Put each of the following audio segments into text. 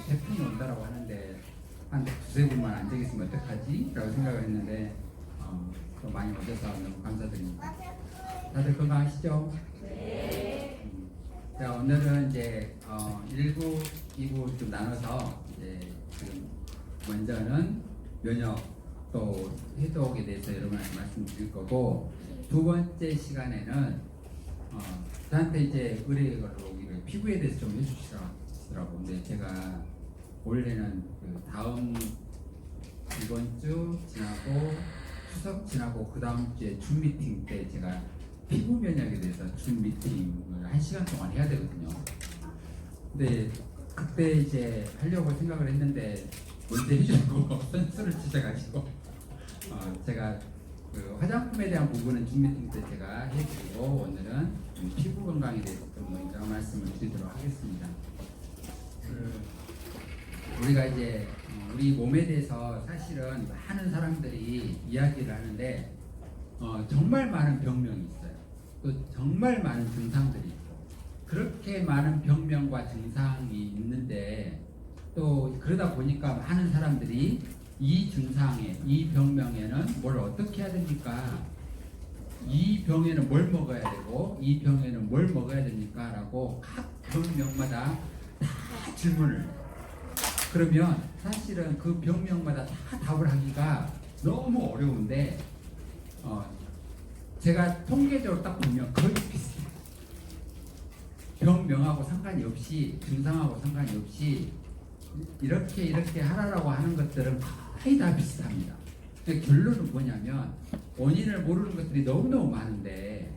태풍이 온다라고 하는데 한 두세 분만 안 되겠으면 어떡하지? 라고 생각을 했는데 또 많이 오셔서 너무 감사드립니다. 다들 건강하시죠? 네. 자, 오늘은 이제 1부, 2부 좀 나눠서 이제 지금 먼저는 면역 또 해독에 대해서 여러분한테 말씀드릴 거고, 두 번째 시간에는 저한테 이제 의뢰가 오기를 피부에 대해서 좀 해주시더라고. 근데 제가 원래는 그 다음 이번 주 지나고 추석 지나고 그 다음 주에 줌 미팅 때 제가 피부 면역에 대해서 줌 미팅을 1시간 동안 해야 되거든요. 근데 그때 이제 하려고 생각을 했는데 먼저 해주고 선수를 치셔가지고 제가 그 화장품에 대한 부분은 줌 미팅 때 제가 해드리고, 오늘은 피부 건강에 대해서 좀 먼저 말씀을 드리도록 하겠습니다. 우리가 이제 우리 몸에 대해서 사실은 많은 사람들이 이야기를 하는데 정말 많은 병명이 있어요. 또 정말 많은 증상들이 있고, 그렇게 많은 병명과 증상이 있는데 또 그러다 보니까 많은 사람들이 이 증상에, 이 병명에는 뭘 어떻게 해야 됩니까? 이 병에는 뭘 먹어야 되고 이 병에는 뭘 먹어야 됩니까? 라고 각 병명마다 다 질문을 해요. 그러면 사실은 그 병명마다 다 답을 하기가 너무 어려운데 제가 통계적으로 딱 보면 거의 비슷해요. 병명하고 상관이 없이, 증상하고 상관이 없이 이렇게 하라라고 하는 것들은 거의 다 비슷합니다. 결론은 뭐냐면 원인을 모르는 것들이 너무너무 많은데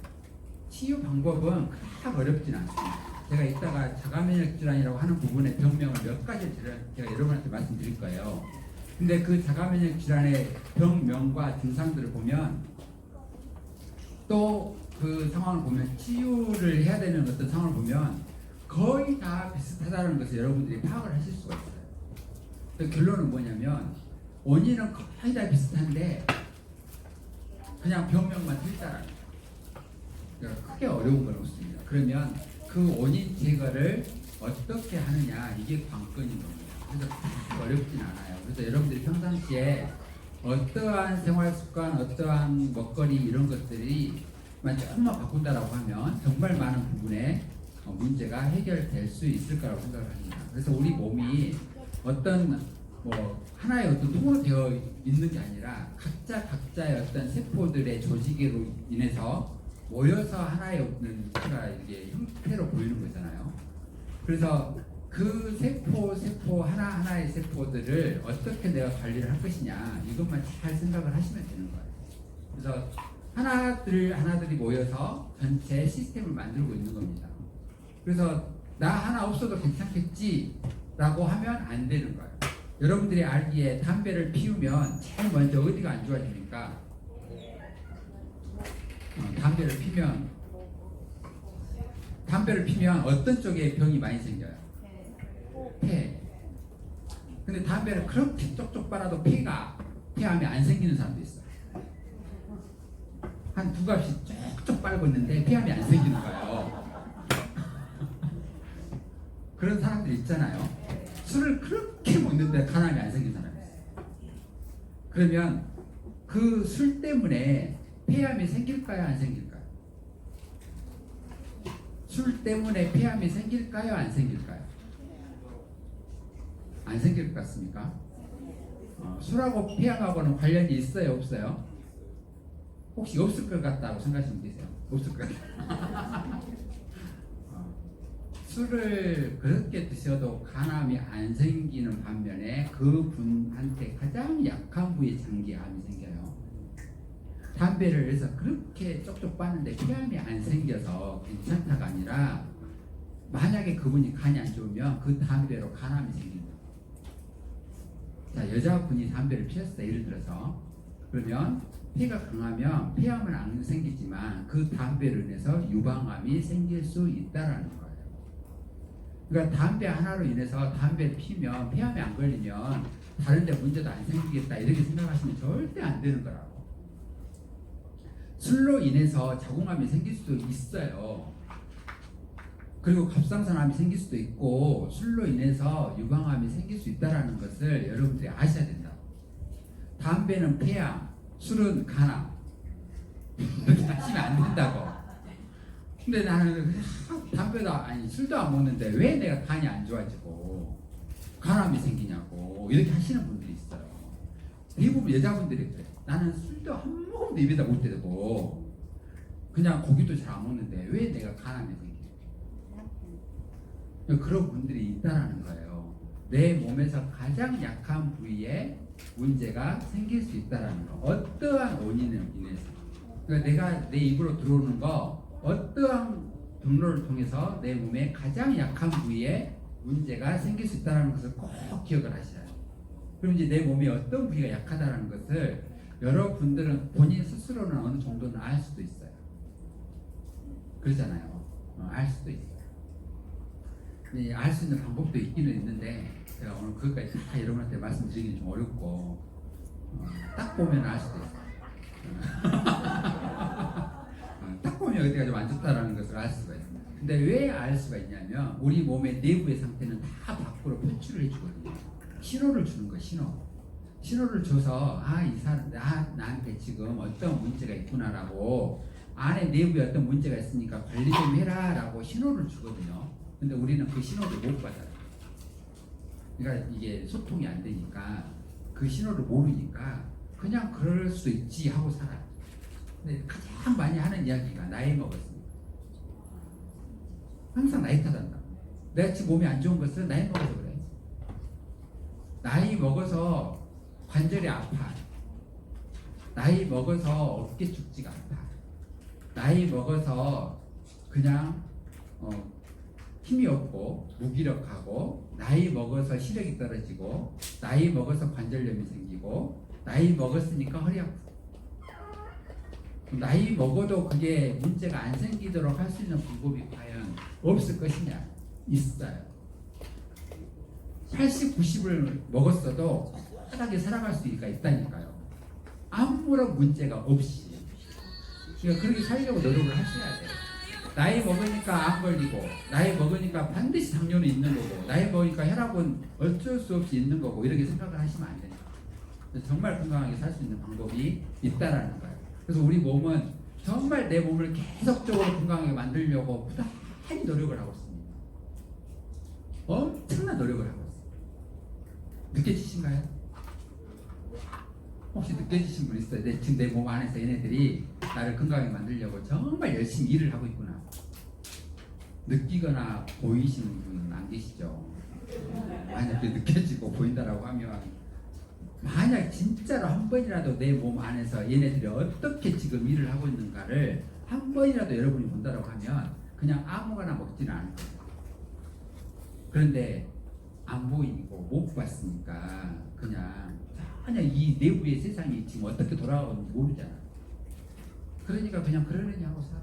치유 방법은 그닥 어렵진 않습니다. 제가 이따가 자가면역 질환이라고 하는 부분의 병명을 몇 가지 제가 여러분한테 말씀드릴 거예요. 근데 그 자가면역 질환의 병명과 증상들을 보면 또 그 상황을 보면 치유를 해야 되는 어떤 상황을 보면 거의 다 비슷하다는 것을 여러분들이 파악을 하실 수가 있어요. 결론은 뭐냐면 원인은 거의 다 비슷한데 그냥 병명만 틀리다라는 거예요. 그러니까 크게 어려운 건 없습니다. 그러면 그 원인 제거를 어떻게 하느냐, 이게 관건인 겁니다. 그래서 어렵진 않아요. 그래서 여러분들이 평상시에 어떠한 생활 습관, 어떠한 먹거리 이런 것들이 조금만 바꾼다라고 하면 정말 많은 부분의 문제가 해결될 수 있을 거라고 생각을 합니다. 그래서 우리 몸이 어떤 하나의 어떤 통으로 되어 있는 게 아니라 각자의 어떤 세포들의 조직으로 인해서 모여서 하나의 어떤 이게 형태로 보이는 거잖아요. 그래서 그 세포 하나하나의 세포들을 어떻게 내가 관리를 할 것이냐, 이것만 잘 생각을 하시면 되는 거예요. 그래서 하나들이 모여서 전체 시스템을 만들고 있는 겁니다. 그래서 나 하나 없어도 괜찮겠지 라고 하면 안 되는 거예요. 여러분들이 알기에 담배를 피우면 제일 먼저 어디가 안 좋아집니까? 담배를 피면 어떤 쪽에 병이 많이 생겨요? 폐. 근데 담배를 그렇게 쪽쪽 빨아도 폐암이 안 생기는 사람도 있어요. 한 두 갑씩 쪽쪽 빨고 있는데 폐암이 안 생기는 거예요. 그런 사람들 있잖아요. 술을 그렇게 먹는데 간암이 안 생긴 사람이 있어요. 그러면 그 술 때문에 폐암이 생길까요, 안 생길까요? 술 때문에 폐암이 생길까요, 안 생길까요? 안 생길 것 같습니까? 술하고 폐암하고는 관련이 있어요, 없어요? 혹시 없을 것 같다고 생각하시면 되세요? 없을 것 같아요. 술을 그렇게 드셔도 간암이 안 생기는 반면에 그 분한테 가장 약한 부위에 장기암이 생겨요. 담배를 해서 그렇게 쪽쪽 빠는데 폐암이 안 생겨서 괜찮다가 아니라, 만약에 그분이 간이 안 좋으면 그 담배로 간암이 생긴다. 자, 여자분이 담배를 피웠어요, 예를 들어서. 그러면 폐가 강하면 폐암은 안 생기지만 그 담배로 인해서 유방암이 생길 수 있다라는 거예요. 그러니까 담배 하나로 인해서 담배를 피면 폐암이 안 걸리면 다른 데 문제도 안 생기겠다, 이렇게 생각하시면 절대 안 되는 거라고. 술로 인해서 자궁암이 생길 수도 있어요. 그리고 갑상선암이 생길 수도 있고 술로 인해서 유방암이 생길 수 있다는 것을 여러분들이 아셔야 된다. 담배는 폐암, 술은 간암. 이렇게 하시면 안 된다고. 근데 나는 담배도 아니 술도 안 먹는데 왜 내가 간이 안 좋아지고 간암이 생기냐고 이렇게 하시는 분들이 있어요. 대부분 여자분들이 그래. 나는 술도 한 모금도 입에다 못 대고 그냥 고기도 잘 안 먹는데 왜 내가 간암이 생기냐. 그런 분들이 있다라는 거예요. 내 몸에서 가장 약한 부위에 문제가 생길 수 있다라는 거. 어떠한 원인으로 인해서. 그러니까 내가 내 입으로 들어오는 거 어떠한 경로를 통해서 내 몸에 가장 약한 부위에 문제가 생길 수 있다는 것을 꼭 기억을 하셔야 해요. 그럼 이제 내 몸이 어떤 부위가 약하다는 것을 여러분들은 본인 스스로는 어느 정도는 알 수도 있어요. 그러잖아요. 알 수도 있어요. 알 수 있는 방법도 있기는 있는데 제가 오늘 그것까지 다 여러분한테 말씀드리기는 좀 어렵고 딱 보면 알 수도 있어요. 딱 보면 어디가 좀 안 좋다라는 것을 알 수가 있어요. 근데 왜 알 수가 있냐면 우리 몸의 내부의 상태는 다 밖으로 표출을 해주거든요. 신호를 주는 거예요. 신호를 줘서 이 사람 나한테 지금 어떤 문제가 있구나라고 안에 내부에 어떤 문제가 있으니까 관리 좀 해라라고 신호를 주거든요. 근데 우리는 그 신호를 못 받아요. 그러니까 이게 소통이 안 되니까 그 신호를 모르니까 그냥 그럴 수도 있지 하고 살아요. 근데 가장 많이 하는 이야기가 나이 먹었습니다. 항상 나이 탓한다. 내가 지금 몸이 안 좋은 것은 나이 먹어서 그래. 나이 먹어서 관절이 아파. 나이 먹어서 어깨 축지가 아파. 나이 먹어서 그냥 힘이 없고 무기력하고 나이 먹어서 시력이 떨어지고 나이 먹어서 관절염이 생기고 나이 먹었으니까 허리 아프고 나이 먹어도 그게 문제가 안 생기도록 할 수 있는 방법이 과연 없을 것이냐? 있어요. 80, 90을 먹었어도 편하게 살아갈 수가 있다니까요. 아무런 문제가 없이. 그러니까 그렇게 살려고 노력을 하셔야 돼요. 나이 먹으니까 안 걸리고 나이 먹으니까 반드시 당뇨는 있는 거고 나이 먹으니까 혈압은 어쩔 수 없이 있는 거고 이렇게 생각을 하시면 안 됩니다. 정말 건강하게 살 수 있는 방법이 있다라는 거예요. 그래서 우리 몸은 정말 내 몸을 계속적으로 건강하게 만들려고 부단히 노력을 하고 있습니다. 엄청난 노력을 하고 있습니다. 느껴지신가요? 혹시 느껴지신 분 있어요? 지금 내 몸 안에서 얘네들이 나를 건강하게 만들려고 정말 열심히 일을 하고 있구나. 느끼거나 보이시는 분은 안 계시죠? 만약에 느껴지고 보인다라고 하면 만약 진짜로 한 번이라도 내 몸 안에서 얘네들이 어떻게 지금 일을 하고 있는가를 한 번이라도 여러분이 본다라고 하면 그냥 아무거나 먹지는 않을 거예요. 그런데 안 보이고 못 봤으니까 그냥 전혀 이 내부의 세상이 지금 어떻게 돌아가는지 모르잖아. 그러니까 그냥 그러려니 하고 살아.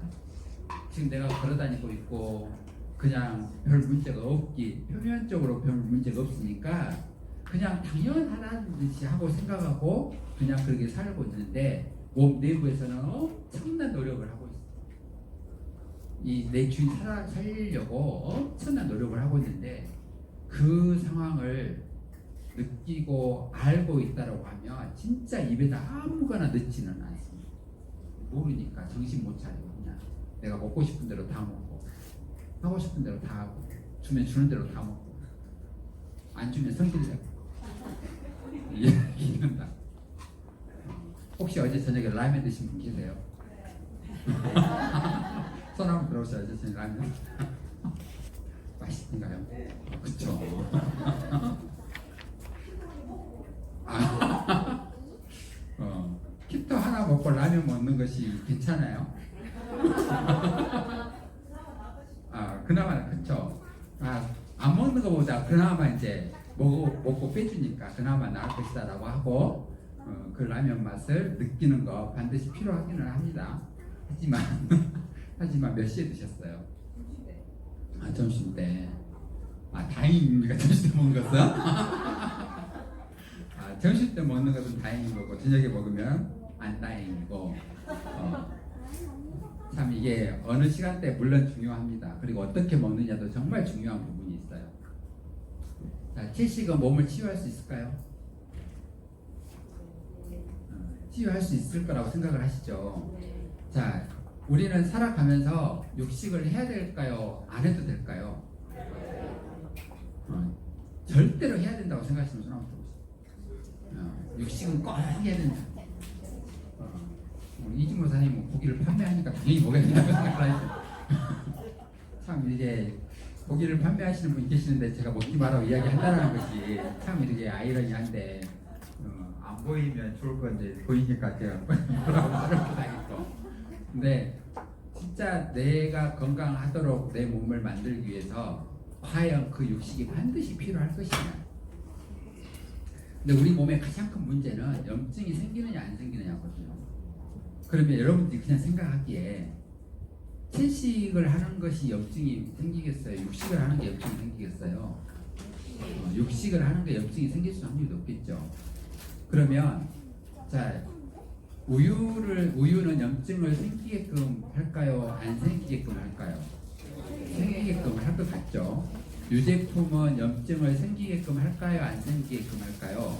지금 내가 걸어다니고 있고 그냥 별 문제가 없기 표면적으로 별 문제가 없으니까 그냥 당연하다는 듯이 하고 생각하고 그냥 그렇게 살고 있는데 몸 내부에서는 엄청난 노력을 하고 있어. 이 내 주인 살리려고 엄청난 노력을 하고 있는데 그 상황을 느끼고 알고 있다라고 하면 진짜 입에다 아무거나 넣지는 않습니다. 모르니까 정신 못 차리고 그냥 내가 먹고 싶은 대로 다 먹고 하고 싶은 대로 다 하고 주면 주는 대로 다 먹고 안 주면 성질내고 이런다. 혹시 어제 저녁에 라면 드신 분 계세요? 손 한번 들어보세요. 어제 저녁에 라면 맛있던가요? 그쵸? 키토 하나 먹고 라면 먹는 것이 괜찮아요? 그나마 그쵸? 안 먹는 것보다 그나마 이제 먹고 빼주니까 그나마 나을 것이다라고 하고 그 라면 맛을 느끼는 거 반드시 필요하기는 합니다. 하지만 몇 시에 드셨어요? 점심 때. 다행입니까? 점심 때 먹는 것은? 점심 때 먹는 것은 다행인 거고 저녁에 먹으면 안 다행이고 참 이게 어느 시간대 물론 중요합니다. 그리고 어떻게 먹느냐도 정말 중요한 부분이 있어요. 자, 채식은 몸을 치유할 수 있을까요? 치유할 수 있을 거라고 생각을 하시죠. 자, 우리는 살아가면서 육식을 해야 될까요? 안 해도 될까요? 절대로 해야 된다고 생각하시는 손 한번 들어보세요. 육식은 꼭 해야 된다. 우리 이진모 사장님은 고기를 판매하니까 당연히 먹어야 된다고 생각을 하시죠. 참 이게 고기를 판매하시는 분이 계시는데 제가 먹지 말라고 이야기한다는 것이 참 이렇게 아이러니한데 안 보이면 좋을 건데 보이니까 제가 뭐라고 어렵게 하겠고. 근데 진짜 내가 건강하도록 내 몸을 만들기 위해서 과연 그 육식이 반드시 필요할 것이냐. 근데 우리 몸의 가장 큰 문제는 염증이 생기느냐 안 생기느냐거든요. 그러면 여러분들이 그냥 생각하기에 채식을 하는 것이 염증이 생기겠어요? 육식을 하는 게 염증이 생기겠어요? 육식을 하는 게 염증이 생길 수 확률이 높겠죠. 그러면 자, 우유는 염증을 생기게끔 할까요? 안 생기게끔 할까요? 생기게끔 할 것 같죠. 유제품은 염증을 생기게끔 할까요? 안 생기게끔 할까요?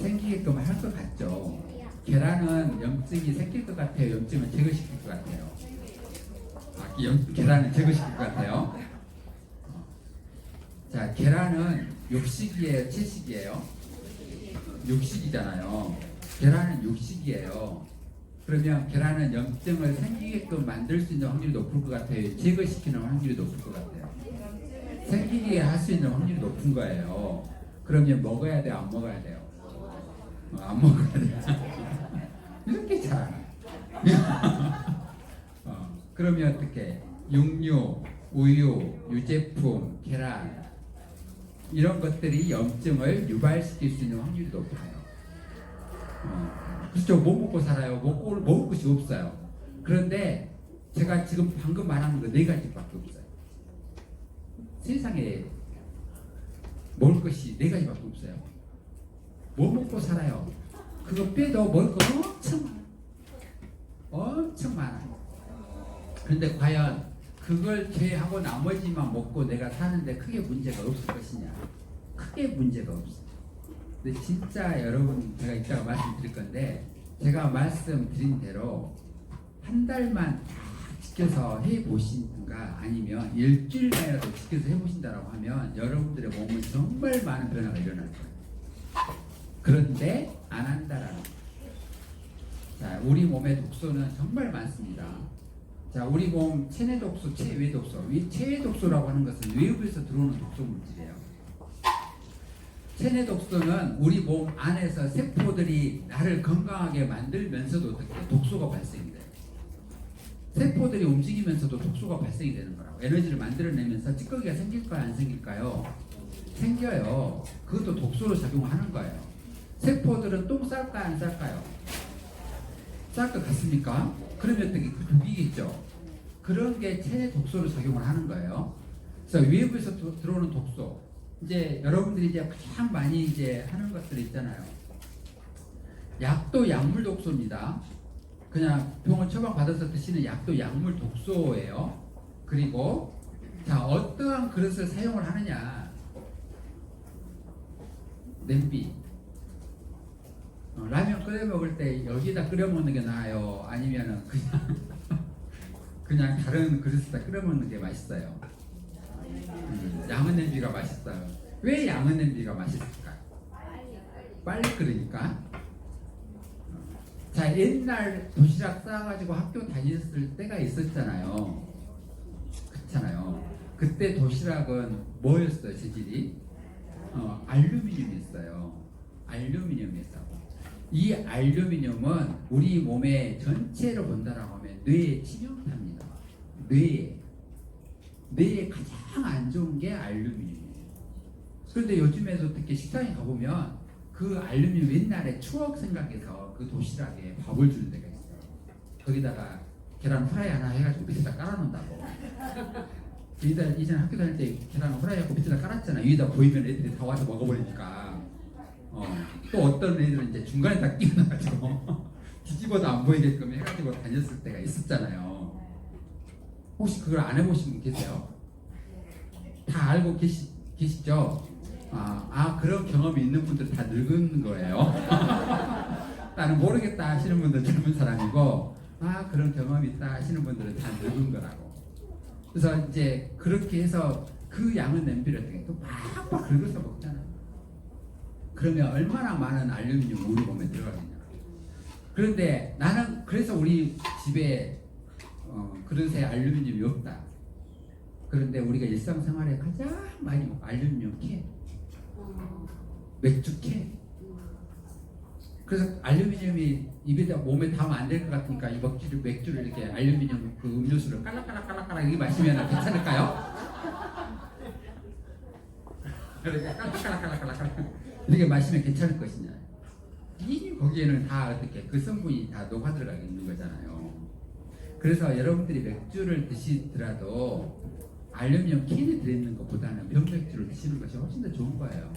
생기게끔 할 것 같죠. 계란은 염증이 생길 것 같아요? 염증을 제거시킬 것 같아요? 계란은 제거시킬 것 같아요? 자, 계란은 육식이에요? 채식이에요? 육식이잖아요. 계란은 육식이에요. 그러면 계란은 염증을 생기게끔 만들 수 있는 확률이 높을 것 같아요? 제거시키는 확률이 높을 것 같아요? 생기게 할 수 있는 확률이 높은 거예요. 그러면 먹어야 돼요? 안 먹어야 돼요? 안 먹어야 돼요. 이렇게 잘. 그러면 어떻게? 육류, 우유, 유제품, 계란 이런 것들이 염증을 유발시킬 수 있는 확률이 높아요. 그렇죠. 못 먹고 살아요. 먹을 것이 없어요. 그런데 제가 지금 방금 말하는 거 4가지밖에 없어요. 세상에 먹을 것이 4가지밖에 없어요. 뭐 먹고 살아요? 그거 빼도 먹을 거 엄청 많아요. 엄청 많아요. 그런데 과연 그걸 제외하고 나머지만 먹고 내가 사는데 크게 문제가 없을 것이냐? 크게 문제가 없어요. 근데 진짜 여러분 제가 이따가 말씀드릴 건데 제가 말씀드린 대로 한 달만 다 지켜서 해보신가 아니면 일주일만이라도 지켜서 해보신다라고 하면 여러분들의 몸은 정말 많은 변화가 일어날 거예요. 그런데 안 한다라는 거예요. 자, 우리 몸의 독소는 정말 많습니다. 자, 우리 몸 체내 독소, 체외 독소. 이 체외 독소라고 하는 것은 외부에서 들어오는 독소 물질이에요. 체내 독소는 우리 몸 안에서 세포들이 나를 건강하게 만들면서도 어떻게 독소가 발생이 돼요. 세포들이 움직이면서도 독소가 발생이 되는 거라고. 에너지를 만들어내면서 찌꺼기가 생길까요? 안 생길까요? 생겨요. 그것도 독소로 작용하는 거예요. 세포들은 똥 쌀까요? 안 쌀까요? 쌀 것 같습니까? 그러면 어떻게 그 독이겠죠. 그런 게 체내 독소로 작용을 하는 거예요. 그래서 외부에서 들어오는 독소. 이제 여러분들이 이제 가장 많이 이제 하는 것들이 있잖아요. 약도 약물 독소입니다. 그냥 병원 처방 받아서 드시는 약도 약물 독소예요. 그리고 자, 어떠한 그릇을 사용을 하느냐. 냄비. 라면 끓여 먹을 때 여기다 끓여 먹는 게 나아요? 아니면은 그냥 다른 그릇에다 끓여 먹는 게 맛있어요? 양은 냄비가 맛있어요. 왜 양은 냄비가 맛있을까? 빨리 끓으니까. 자, 옛날 도시락 싸가지고 학교 다녔을 때가 있었잖아요. 그렇잖아요. 그때 도시락은 뭐였어요? 재질이? 알루미늄이었어요. 알루미늄이었다고. 이 알루미늄은 우리 몸의 전체를 본다라고 하면 뇌에 치명타입니다. 뇌에 가장 안 좋은 게 알루미늄이에요. 그런데 요즘에도 특히 식당에 가보면 그 알루미늄 옛날에 추억 생각해서 그 도시락에 밥을 주는 데가 있어요. 거기다가 계란 후라이 하나 해가지고 밑에다 깔아놓는다고. 이전 학교 다닐 때 계란 후라이 하고 밑에다 깔았잖아. 위에다 보이면 애들이 다 와서 먹어버리니까. 또 어떤 애들은 이제 중간에 다 끼워놔가지고 뒤집어도 안 보이게끔 해가지고 다녔을 때가 있었잖아요. 혹시 그걸 안 해보신 분 계세요? 다 알고 계시죠? 그런 경험이 있는 분들 다 늙은 거예요. 나는 모르겠다 하시는 분들 젊은 사람이고, 그런 경험이 있다 하시는 분들은 다 늙은 거라고. 그래서 이제 그렇게 해서 그 양은 냄비를 어떻게 또 팍팍 긁어서 먹잖아. 그러면 얼마나 많은 알루미늄 우리 몸에 들어가겠냐. 그런데 나는 그래서 우리 집에 그릇에 알루미늄이 없다. 그런데 우리가 일상생활에 가장 많이 먹고 알루미늄 캔, 맥주 캔. 그래서 알루미늄이 입에다 몸에 닿으면 안 될 것 같으니까 이 맥주를 이렇게 알루미늄 그 음료수를 깔락깔락깔락깔락 이렇게 마시면 괜찮을까요? 그러니까 깔락깔락깔락깔락 이렇게 마시면 괜찮을 것이냐. 이미 거기에는 다 어떻게 그 성분이 다 녹아 들어가 있는 거잖아요. 그래서 여러분들이 맥주를 드시더라도 알루미늄 캔이 들어있는 것보다는 병맥주를 드시는 것이 훨씬 더 좋은 거예요.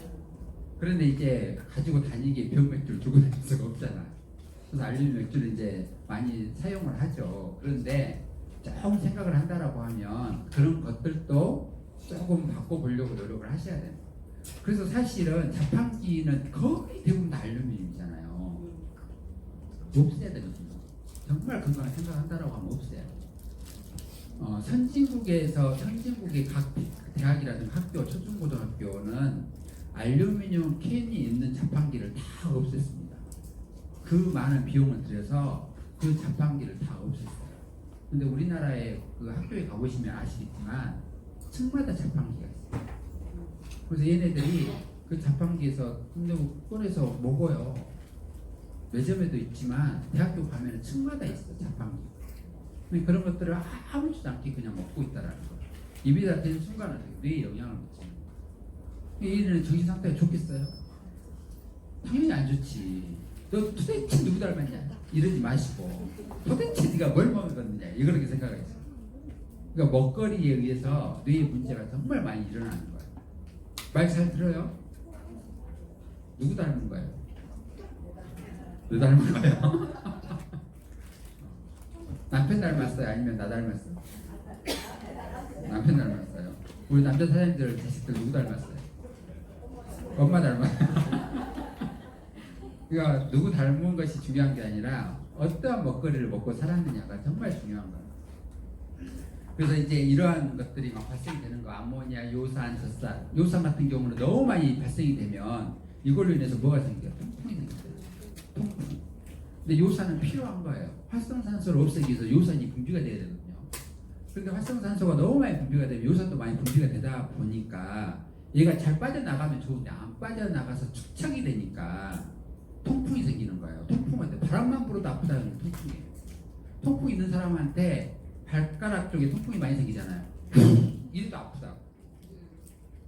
그런데 이제 가지고 다니기에 병맥주를 들고 다닐 수가 없잖아. 그래서 알루미늄 맥주를 이제 많이 사용을 하죠. 그런데 조금 생각을 한다라고 하면 그런 것들도 조금 바꿔보려고 노력을 하셔야 돼요. 그래서 사실은 자판기는 거의 대부분 다 알루미늄이잖아요. 없애야 되거든요. 정말 그거는 생각한다라고 하면 없애야 돼요. 선진국의 각 대학이라든가 학교, 초중고등학교는 알루미늄 캔이 있는 자판기를 다 없앴습니다. 그 많은 비용을 들여서 그 자판기를 다 없앴어요. 근데 우리나라의 그 학교에 가보시면 아시겠지만 층마다 자판기가 있어요. 그래서 얘네들이 그 자판기에서 꺼내서 먹어요. 매점에도 있지만 대학교 가면 층마다 있어 자판기. 그런 것들을 아무렇지도 않게 그냥 먹고 있다라는 거. 입에다 대는 순간은 뇌에 영향을 미쳐요. 얘는 정신 상태가 좋겠어요? 당연히 안 좋지. 너 도대체 누구 닮았냐? 이러지 마시고 도대체 네가 뭘 먹었느냐 이렇게 생각하겠어요. 그러니까 먹거리에 의해서 뇌의 문제가 정말 많이 일어나는 거예요. 말 잘 들어요? 누구 닮은 거예요? 너 닮은 거예요? 남편 닮았어요? 아니면 나 닮았어요? 남편 닮았어요. 우리 남자 사장님들 자식들 누구 닮았어요? 엄마 닮았어요. 그러니까 누구 닮은 것이 중요한 게 아니라 어떠한 먹거리를 먹고 살았느냐가 정말 중요한 거예요. 그래서 이제 이러한 것들이 막 발생되는 거, 암모니아, 요산, 젖산, 요산 같은 경우는 너무 많이 발생이 되면 이걸로 인해서 뭐가 생겨요? 통풍이 생겨요. 통풍. 근데 요산은 필요한 거예요. 활성산소를 없애기 위해서 요산이 분비가 돼야 되거든요. 그런데 활성산소가 너무 많이 분비가 되면 요산도 많이 분비가 되다 보니까 얘가 잘 빠져나가면 좋은데 안 빠져나가서 축적이 되니까 통풍이 생기는 거예요. 통풍한테 바람만 불어도 아프다는 통풍이에요. 통풍 있는 사람한테 발가락 쪽에 통풍이 많이 생기잖아요. 이래도 아프다.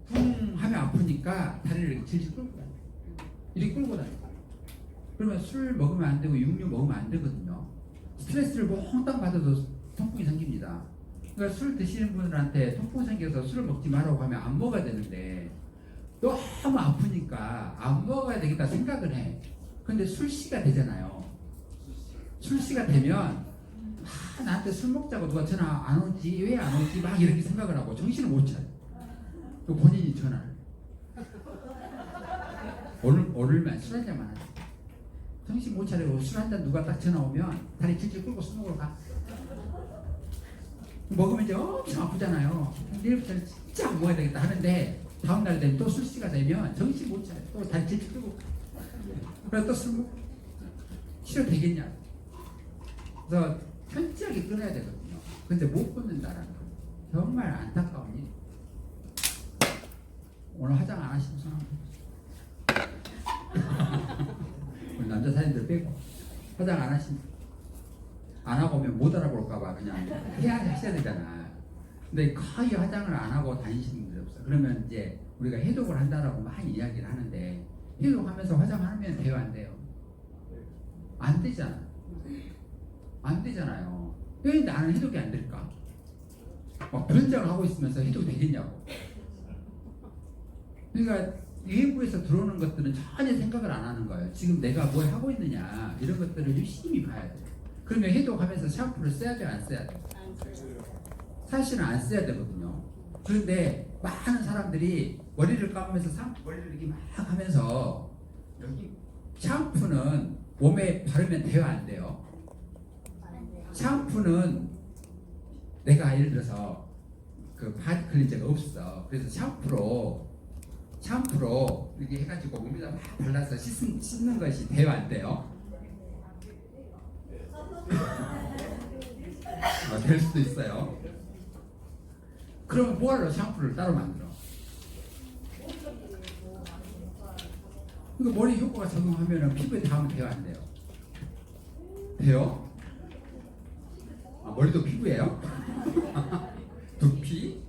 쿵 하면 아프니까 다리를 이렇게 질질 끌고 다녀요. 이렇게 끌고 다녀요. 그러면 술 먹으면 안 되고 육류 먹으면 안 되거든요. 스트레스를 몽땅 받아도 통풍이 생깁니다. 그러니까 술 드시는 분들한테 통풍 생겨서 술을 먹지 말라고 하면 안 먹어야 되는데 너무 아프니까 안 먹어야 되겠다 생각을 해. 근데 술시가 되잖아요. 술시가 되면 나한테 술 먹자고 누가 전화 안 오지? 왜 안 오지? 막 이렇게 생각을 하고 정신을 못 차려. 또 본인이 전화를 오늘만 술 한잔만 하지. 정신 못 차리고 술 한잔 누가 딱 전화 오면 다리 질질 끌고 술 먹으러 가. 먹으면 이제 엄청 아프잖아요. 내일부터는 진짜 안 먹어야 되겠다 하는데 다음날 되면 또 술시가 되면 정신 못 차려. 또 다리 질질 끌고 그래 또 술 먹고 치료되겠냐. 그래서 철저하게 끊어야 되거든요. 근데 못 끊는다라는 거 정말 안타까운 일. 오늘 화장 안 하시는 사람 우리 남자 사람들 빼고 화장 안 하고 오면 못 알아볼까봐 그냥 하셔야 되잖아. 근데 거의 화장을 안 하고 다니시는 분들 없어. 그러면 이제 우리가 해독을 한다라고 많이 이야기를 하는데 해독하면서 화장하면 돼요, 안 돼요? 안 되잖아. 안 되잖아요. 왜 나는 해독이 안 될까? 변장을 하고 있으면서 해독이 되겠냐고. 그러니까 외부에서 들어오는 것들은 전혀 생각을 안 하는 거예요. 지금 내가 뭘 하고 있느냐 이런 것들을 유심히 봐야 돼요. 그러면 해독하면서 샴푸를 써야 돼요, 안 써야 돼요? 사실은 안 써야 되거든요. 그런데 많은 사람들이 머리를 감으면서 머리를 이렇게 막 하면서 여기 샴푸는 몸에 바르면 돼요, 안 돼요? 샴푸는 내가 예를 들어서 그 바디 클렌저가 없어. 그래서 샴푸로 이렇게 해가지고 몸에다 막 발라서 씻는 것이 돼요, 안 돼요? 될 수도 있어요. 그럼 뭐하러 샴푸를 따로 만들어? 그러니까 머리 효과가 적용하면 피부에 닿으면 돼요, 안 돼요? 돼요? 머리도 피부예요? 두피?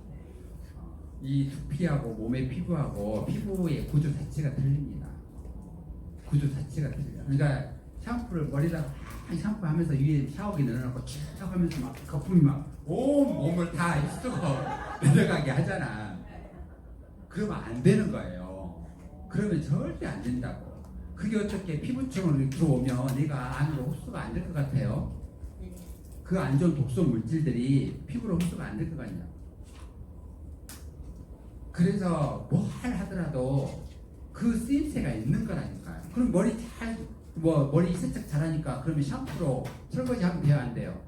이 두피하고 몸의 피부하고 피부의 구조 자체가 틀립니다. 구조 자체가 틀려요. 그러니까 샴푸를 머리다 샴푸하면서 위에 샤워기 넣어놓고 쭉 하면서 막 거품이 막 온 몸을 다 쓰고 내려가게 하잖아. 그러면 안 되는 거예요. 그러면 절대 안 된다고. 그게 어떻게 피부층으로 들어오면 내가 안으로 흡수가 안 될 것 같아요? 그 안 좋은 독소 물질들이 피부로 흡수가 안 될 것 같냐? 그래서 뭘 하더라도 그 쓰임새가 있는 거라니까요. 그럼 머리 세척 잘하니까 그러면 샴푸로 설거지 하면 돼요, 안 돼요?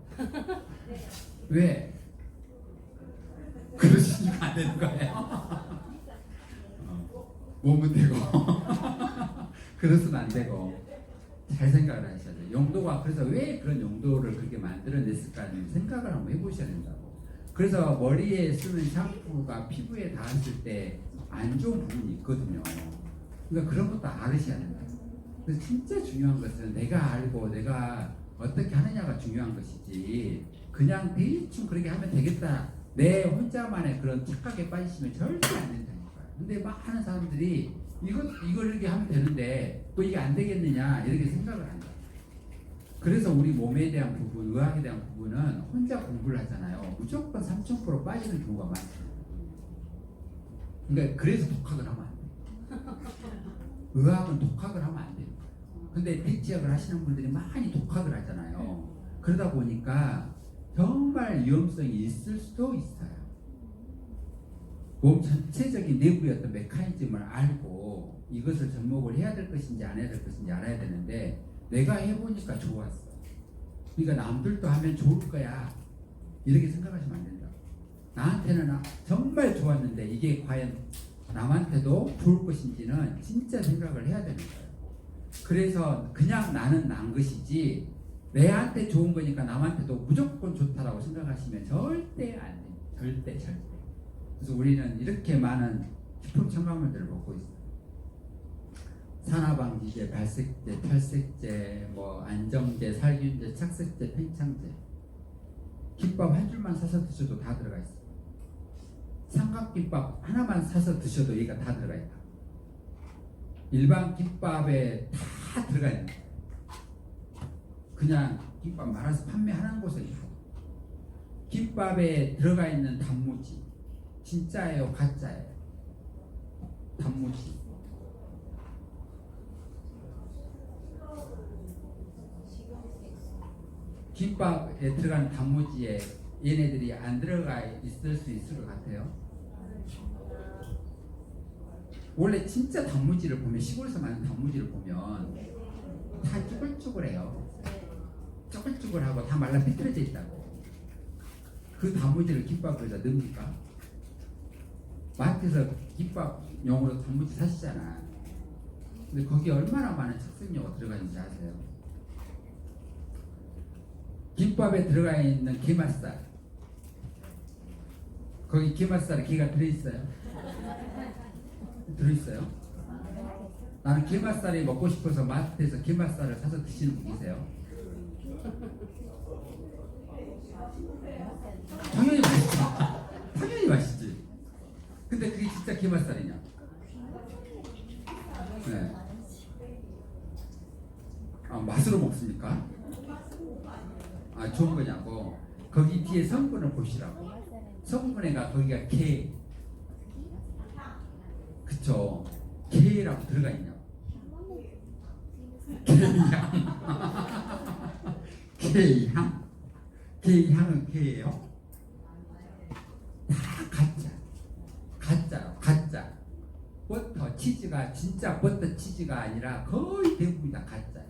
왜? 그러시니까 안 되는 거예요. 몸은 되고 그래서는 안 되고. 잘 생각을 하셔야 돼요. 용도가 그래서 왜 그런 용도를 그렇게 만들어냈을까 하는 생각을 한번 해보셔야 된다고. 그래서 머리에 쓰는 샴푸가 피부에 닿았을 때 안 좋은 부분이 있거든요. 그러니까 그런 것도 알으셔야 된다. 그래서 진짜 중요한 것은 내가 알고 내가 어떻게 하느냐가 중요한 것이지, 그냥 대충 그렇게 하면 되겠다, 내 혼자만의 그런 착각에 빠지시면 절대 안 된다니까요. 근데 많은 사람들이 이걸 이렇게 하면 되는데 또 이게 안 되겠느냐 이렇게 생각을 한다. 그래서 우리 몸에 대한 부분, 의학에 대한 부분은 혼자 공부를 하잖아요. 무조건 3000% 빠지는 경우가 많습니다. 그러니까 그래서 독학을 하면 안 돼요. 의학은 독학을 하면 안 돼요. 근데 대치학을 하시는 분들이 많이 독학을 하잖아요. 그러다 보니까 정말 위험성이 있을 수도 있어요. 몸 전체적인 내부의 어떤 메커니즘을 알고 이것을 접목을 해야 될 것인지 안 해야 될 것인지 알아야 되는데, 내가 해보니까 좋았어. 그러니까 남들도 하면 좋을 거야 이렇게 생각하시면 안 된다. 나한테는 정말 좋았는데 이게 과연 남한테도 좋을 것인지는 진짜 생각을 해야 되는 거예요. 그래서 그냥 나는 난 것이지 내한테 좋은 거니까 남한테도 무조건 좋다라고 생각하시면 절대 안 돼요. 절대. 그래서 우리는 이렇게 많은 식품 첨가물들을 먹고 있어요. 산화방지제, 발색제, 탈색제, 안정제, 살균제, 착색제, 팽창제. 김밥 한 줄만 사서 드셔도 다 들어가 있어요. 삼각김밥 하나만 사서 드셔도 얘가 다 들어가 있다. 일반 김밥에 다 들어가 있는 거예요. 그냥 김밥 말아서 판매하는 곳에 있고, 김밥에 들어가 있는 단무지 진짜예요, 가짜예요? 단무지. 김밥에 들어가는 단무지에 얘네들이 안 들어가 있을 수 있을 것 같아요. 원래 진짜 단무지를 보면, 시골에서 만든 단무지를 보면 다 쭈글쭈글해요. 쭈글쭈글하고 다 말라 비틀어져 있다고. 그 단무지를 김밥에다 넣습니까? 마트에서 김밥용으로 단무지 사시잖아. 근데 거기에 얼마나 많은 착색료가 들어가 있는지 아세요? 김밥에 들어가 있는 게맛살, 거기 게맛살에 게가 들어있어요? 들어있어요? 나는 게맛살이 먹고 싶어서 마트에서 게맛살을 사서 드시는 분 계세요? 당연히 맛있지. 당연히 맛있지. 근데 그게 진짜 게맛살이냐? 네. 맛으로 먹습니까? 좋은 거냐고. 거기 뒤에 성분을 보시라고. 성분에가 거기가 게, 그쵸? 게라고 들어가 있냐고. 게향. 게향. 게향은 게예요? 치즈가 진짜 버터 치즈가 아니라 거의 대부분 다 가짜예요.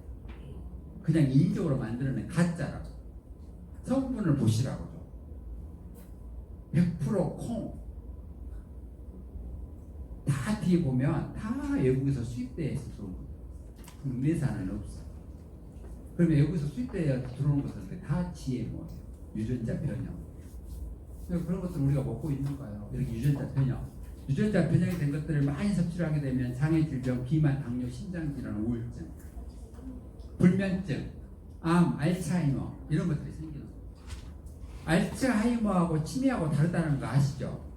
그냥 인위적으로 만들어낸 가짜라고. 성분을 보시라고. 100% 콩. 다 뒤에 보면 다 외국에서 수입돼서 들어온 거예요. 국내산은 없어. 그러면 외국에서 수입돼서 들어오는 것은 다 GMO예요. 유전자 변형. 그런 것들 우리가 먹고 있는 거예요. 이렇게 유전자 변형. 유전자 변형이 된 것들을 많이 섭취를 하게 되면 장애 질병, 비만, 당뇨, 심장 질환, 우울증, 불면증, 암, 알츠하이머 이런 것들이 생기는 거예요. 알츠하이머하고 치매하고 다르다는 거 아시죠?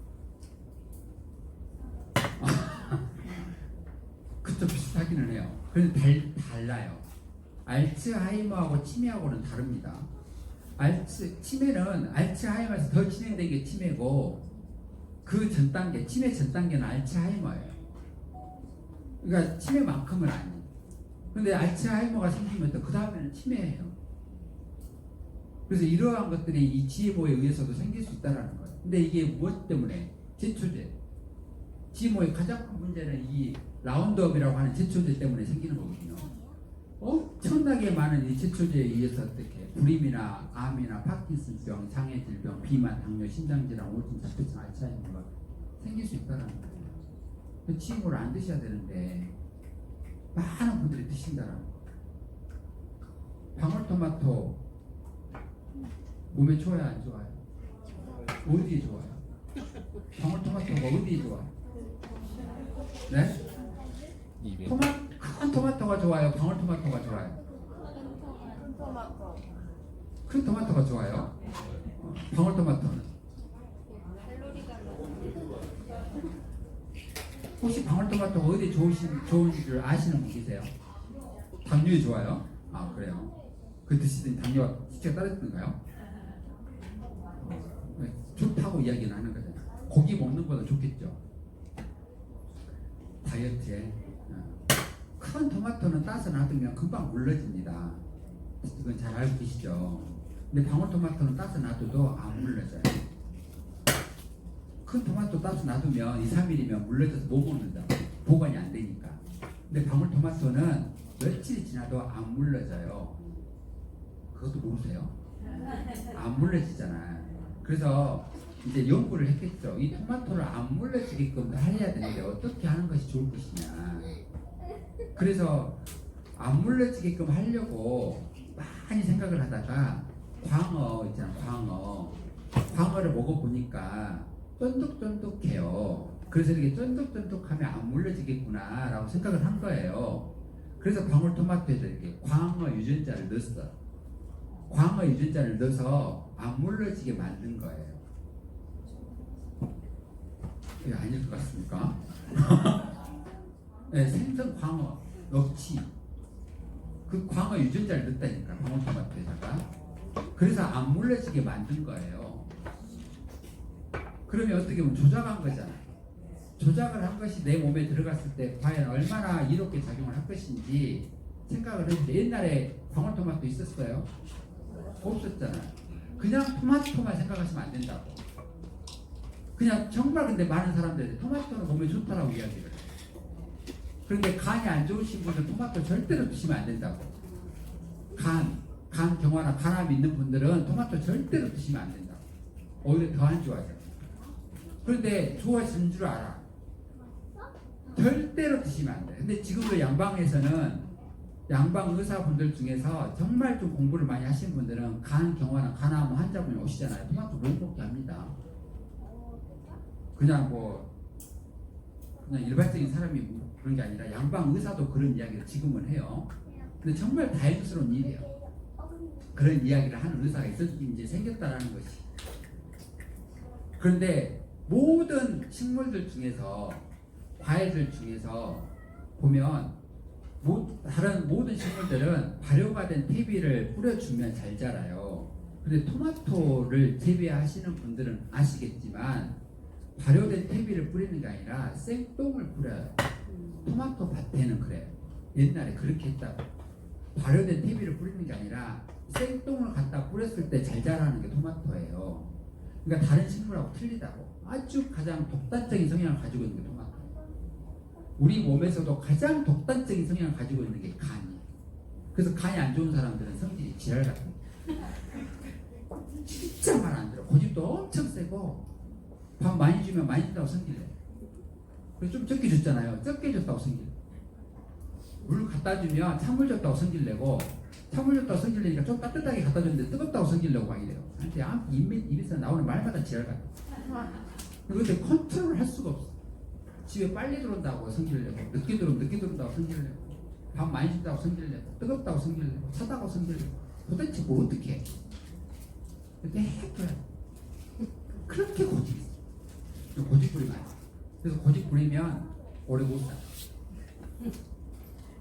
그것도 비슷하기는 해요. 그런데 달라요. 알츠하이머하고 치매하고는 다릅니다. 치매는 알츠하이머에서 더 진행된 게 치매고 그 전 단계, 치매 전 단계는 알츠하이머예요. 그러니까 치매만큼은 아니에요. 근데 알츠하이머가 생기면 또 그 다음에는 치매예요. 그래서 이러한 것들이 이 GMO에 의해서도 생길 수 있다는 거예요. 근데 이게 무엇 때문에? 제초제. GMO의 가장 큰 문제는 이 라운드업이라고 하는 제초제 때문에 생기는 거거든요. 엄청나게 많은 이 제초제에 의해서 어떻게 불임이나 암이나 파킨슨병, 장애질병, 비만, 당뇨, 심장질환, 우울증, 자폐증, 알츠하이머가 생길 수 있다는 거예요. GMO를 안 드셔야 되는데 많은 분들이 드신다는 거예요. 방울토마토 몸에 좋아요, 안 좋아요? 어디에 좋아요? 방울토마토가 어디에 좋아요? 네? 큰 토마토가 좋아요? 방울토마토가 좋아요? 큰 토마토가 좋아요? 방울토마토는? 혹시 방울토마토 어디 좋은 줄 아시는 분 계세요? 당뇨에 좋아요? 아, 그래요? 그 드시더니 당뇨가 수치가 떨어지는가요? 좋다고 이야기는 하는 거잖아요. 고기 먹는 것보다 좋겠죠? 다이어트에 큰 토마토는 따서 놔두면 금방 물러집니다. 이건 잘 알고 계시죠? 근데 방울토마토는 따서 놔둬도 안 물러져요. 큰 토마토 따서 놔두면 2, 3일이면 물러져서 못 먹는다. 보관이 안 되니까. 근데 방울토마토는 며칠이 지나도 안 물러져요. 그것도 모르세요? 안 물러지잖아요. 그래서 이제 연구를 했겠죠. 이 토마토를 안 물러지게끔 해야 되는데 어떻게 하는 것이 좋을 것이냐. 그래서 안 물러지게끔 하려고 많이 생각을 하다가 광어 있잖아, 광어를 먹어보니까 쫀득쫀득해요. 그래서 이렇게 쫀득쫀득하면 안 물러지겠구나 라고 생각을 한 거예요. 그래서 방울토마토에서 이렇게 광어 유전자를 넣었어. 광어 유전자를 넣어서 안 물러지게 만든 거예요. 이게 아닐 것 같습니까? 네, 생선 광어 넣지. 그 광어 유전자를 넣었다니까, 방울토마토에다가. 그래서 안 물러지게 만든 거예요. 그러면 어떻게 보면 조작한 거잖아요. 조작을 한 것이 내 몸에 들어갔을 때 과연 얼마나 이롭게 작용을 할 것인지 생각을 했는데, 옛날에 방울토마토 있었어요? 없었잖아요. 그냥 토마토만 생각하시면 안 된다고. 그냥 정말 근데 많은 사람들이 토마토는 몸에 좋다라고 이야기를 해요. 그런데 간이 안 좋으신 분은 토마토 절대로 드시면 안 된다고. 간 경화나 간암이 있는 분들은 토마토 절대로 드시면 안 된다고. 오히려 더 안 좋아져. 그런데 좋아지는 줄 알아. 절대로 드시면 안 돼. 근데 지금도 양방에서는 양방 의사분들 중에서 정말 좀 공부를 많이 하신 분들은 간 경화나 간암 환자분이 오시잖아요. 토마토 못 먹게 합니다. 그냥 일반적인 사람이 그런 게 아니라 양방 의사도 그런 이야기를 지금은 해요. 근데 정말 다행스러운 일이에요. 그런 이야기를 하는 의사가 이제 생겼다라는 것이. 그런데 모든 식물들 중에서, 과일들 중에서 보면 다른 모든 식물들은 발효가 된 퇴비를 뿌려주면 잘 자라요. 근데 토마토를 재배하시는 분들은 아시겠지만 발효된 퇴비를 뿌리는 게 아니라 생똥을 뿌려요. 토마토 밭에는 그래요. 옛날에 그렇게 했다고. 발효된 퇴비를 뿌리는 게 아니라 생똥을 갖다 뿌렸을 때 잘 자라는 게 토마토예요. 그러니까 다른 식물하고 틀리다고. 아주 가장 독단적인 성향을 가지고 있는 게 토마토예요. 우리 몸에서도 가장 독단적인 성향을 가지고 있는 게 간이에요. 그래서 간이 안 좋은 사람들은 성질이 지랄 같아요. 진짜 말 안 들어. 고집도 엄청 세고 밥 많이 주면 많이 준다고 성질내. 그래서 좀 적게 줬잖아요. 적게 줬다고 성질. 물 갖다 주면 찬물 줬다고 성질 내고, 찬물 줬다고 성질 내니까 좀 따뜻하게 갖다 줬는데 뜨겁다고 성질 내고 막 이래요. 근데 입에서 나오는 말마다 지랄 같아. 그런데 컨트롤을 할 수가 없어. 집에 빨리 들어온다고 성질 내고, 늦게 들어오면 늦게 들어온다고 성질 내고, 밥 많이 준다고 성질 내고, 뜨겁다고 성질 내고, 차다고 성질 내고. 도대체 뭘 어떻게 해? 근데 해줘야 그렇게 고집이 있어. 고집 부리면 안 돼. 그래서 고집 부리면 오래 못 살아.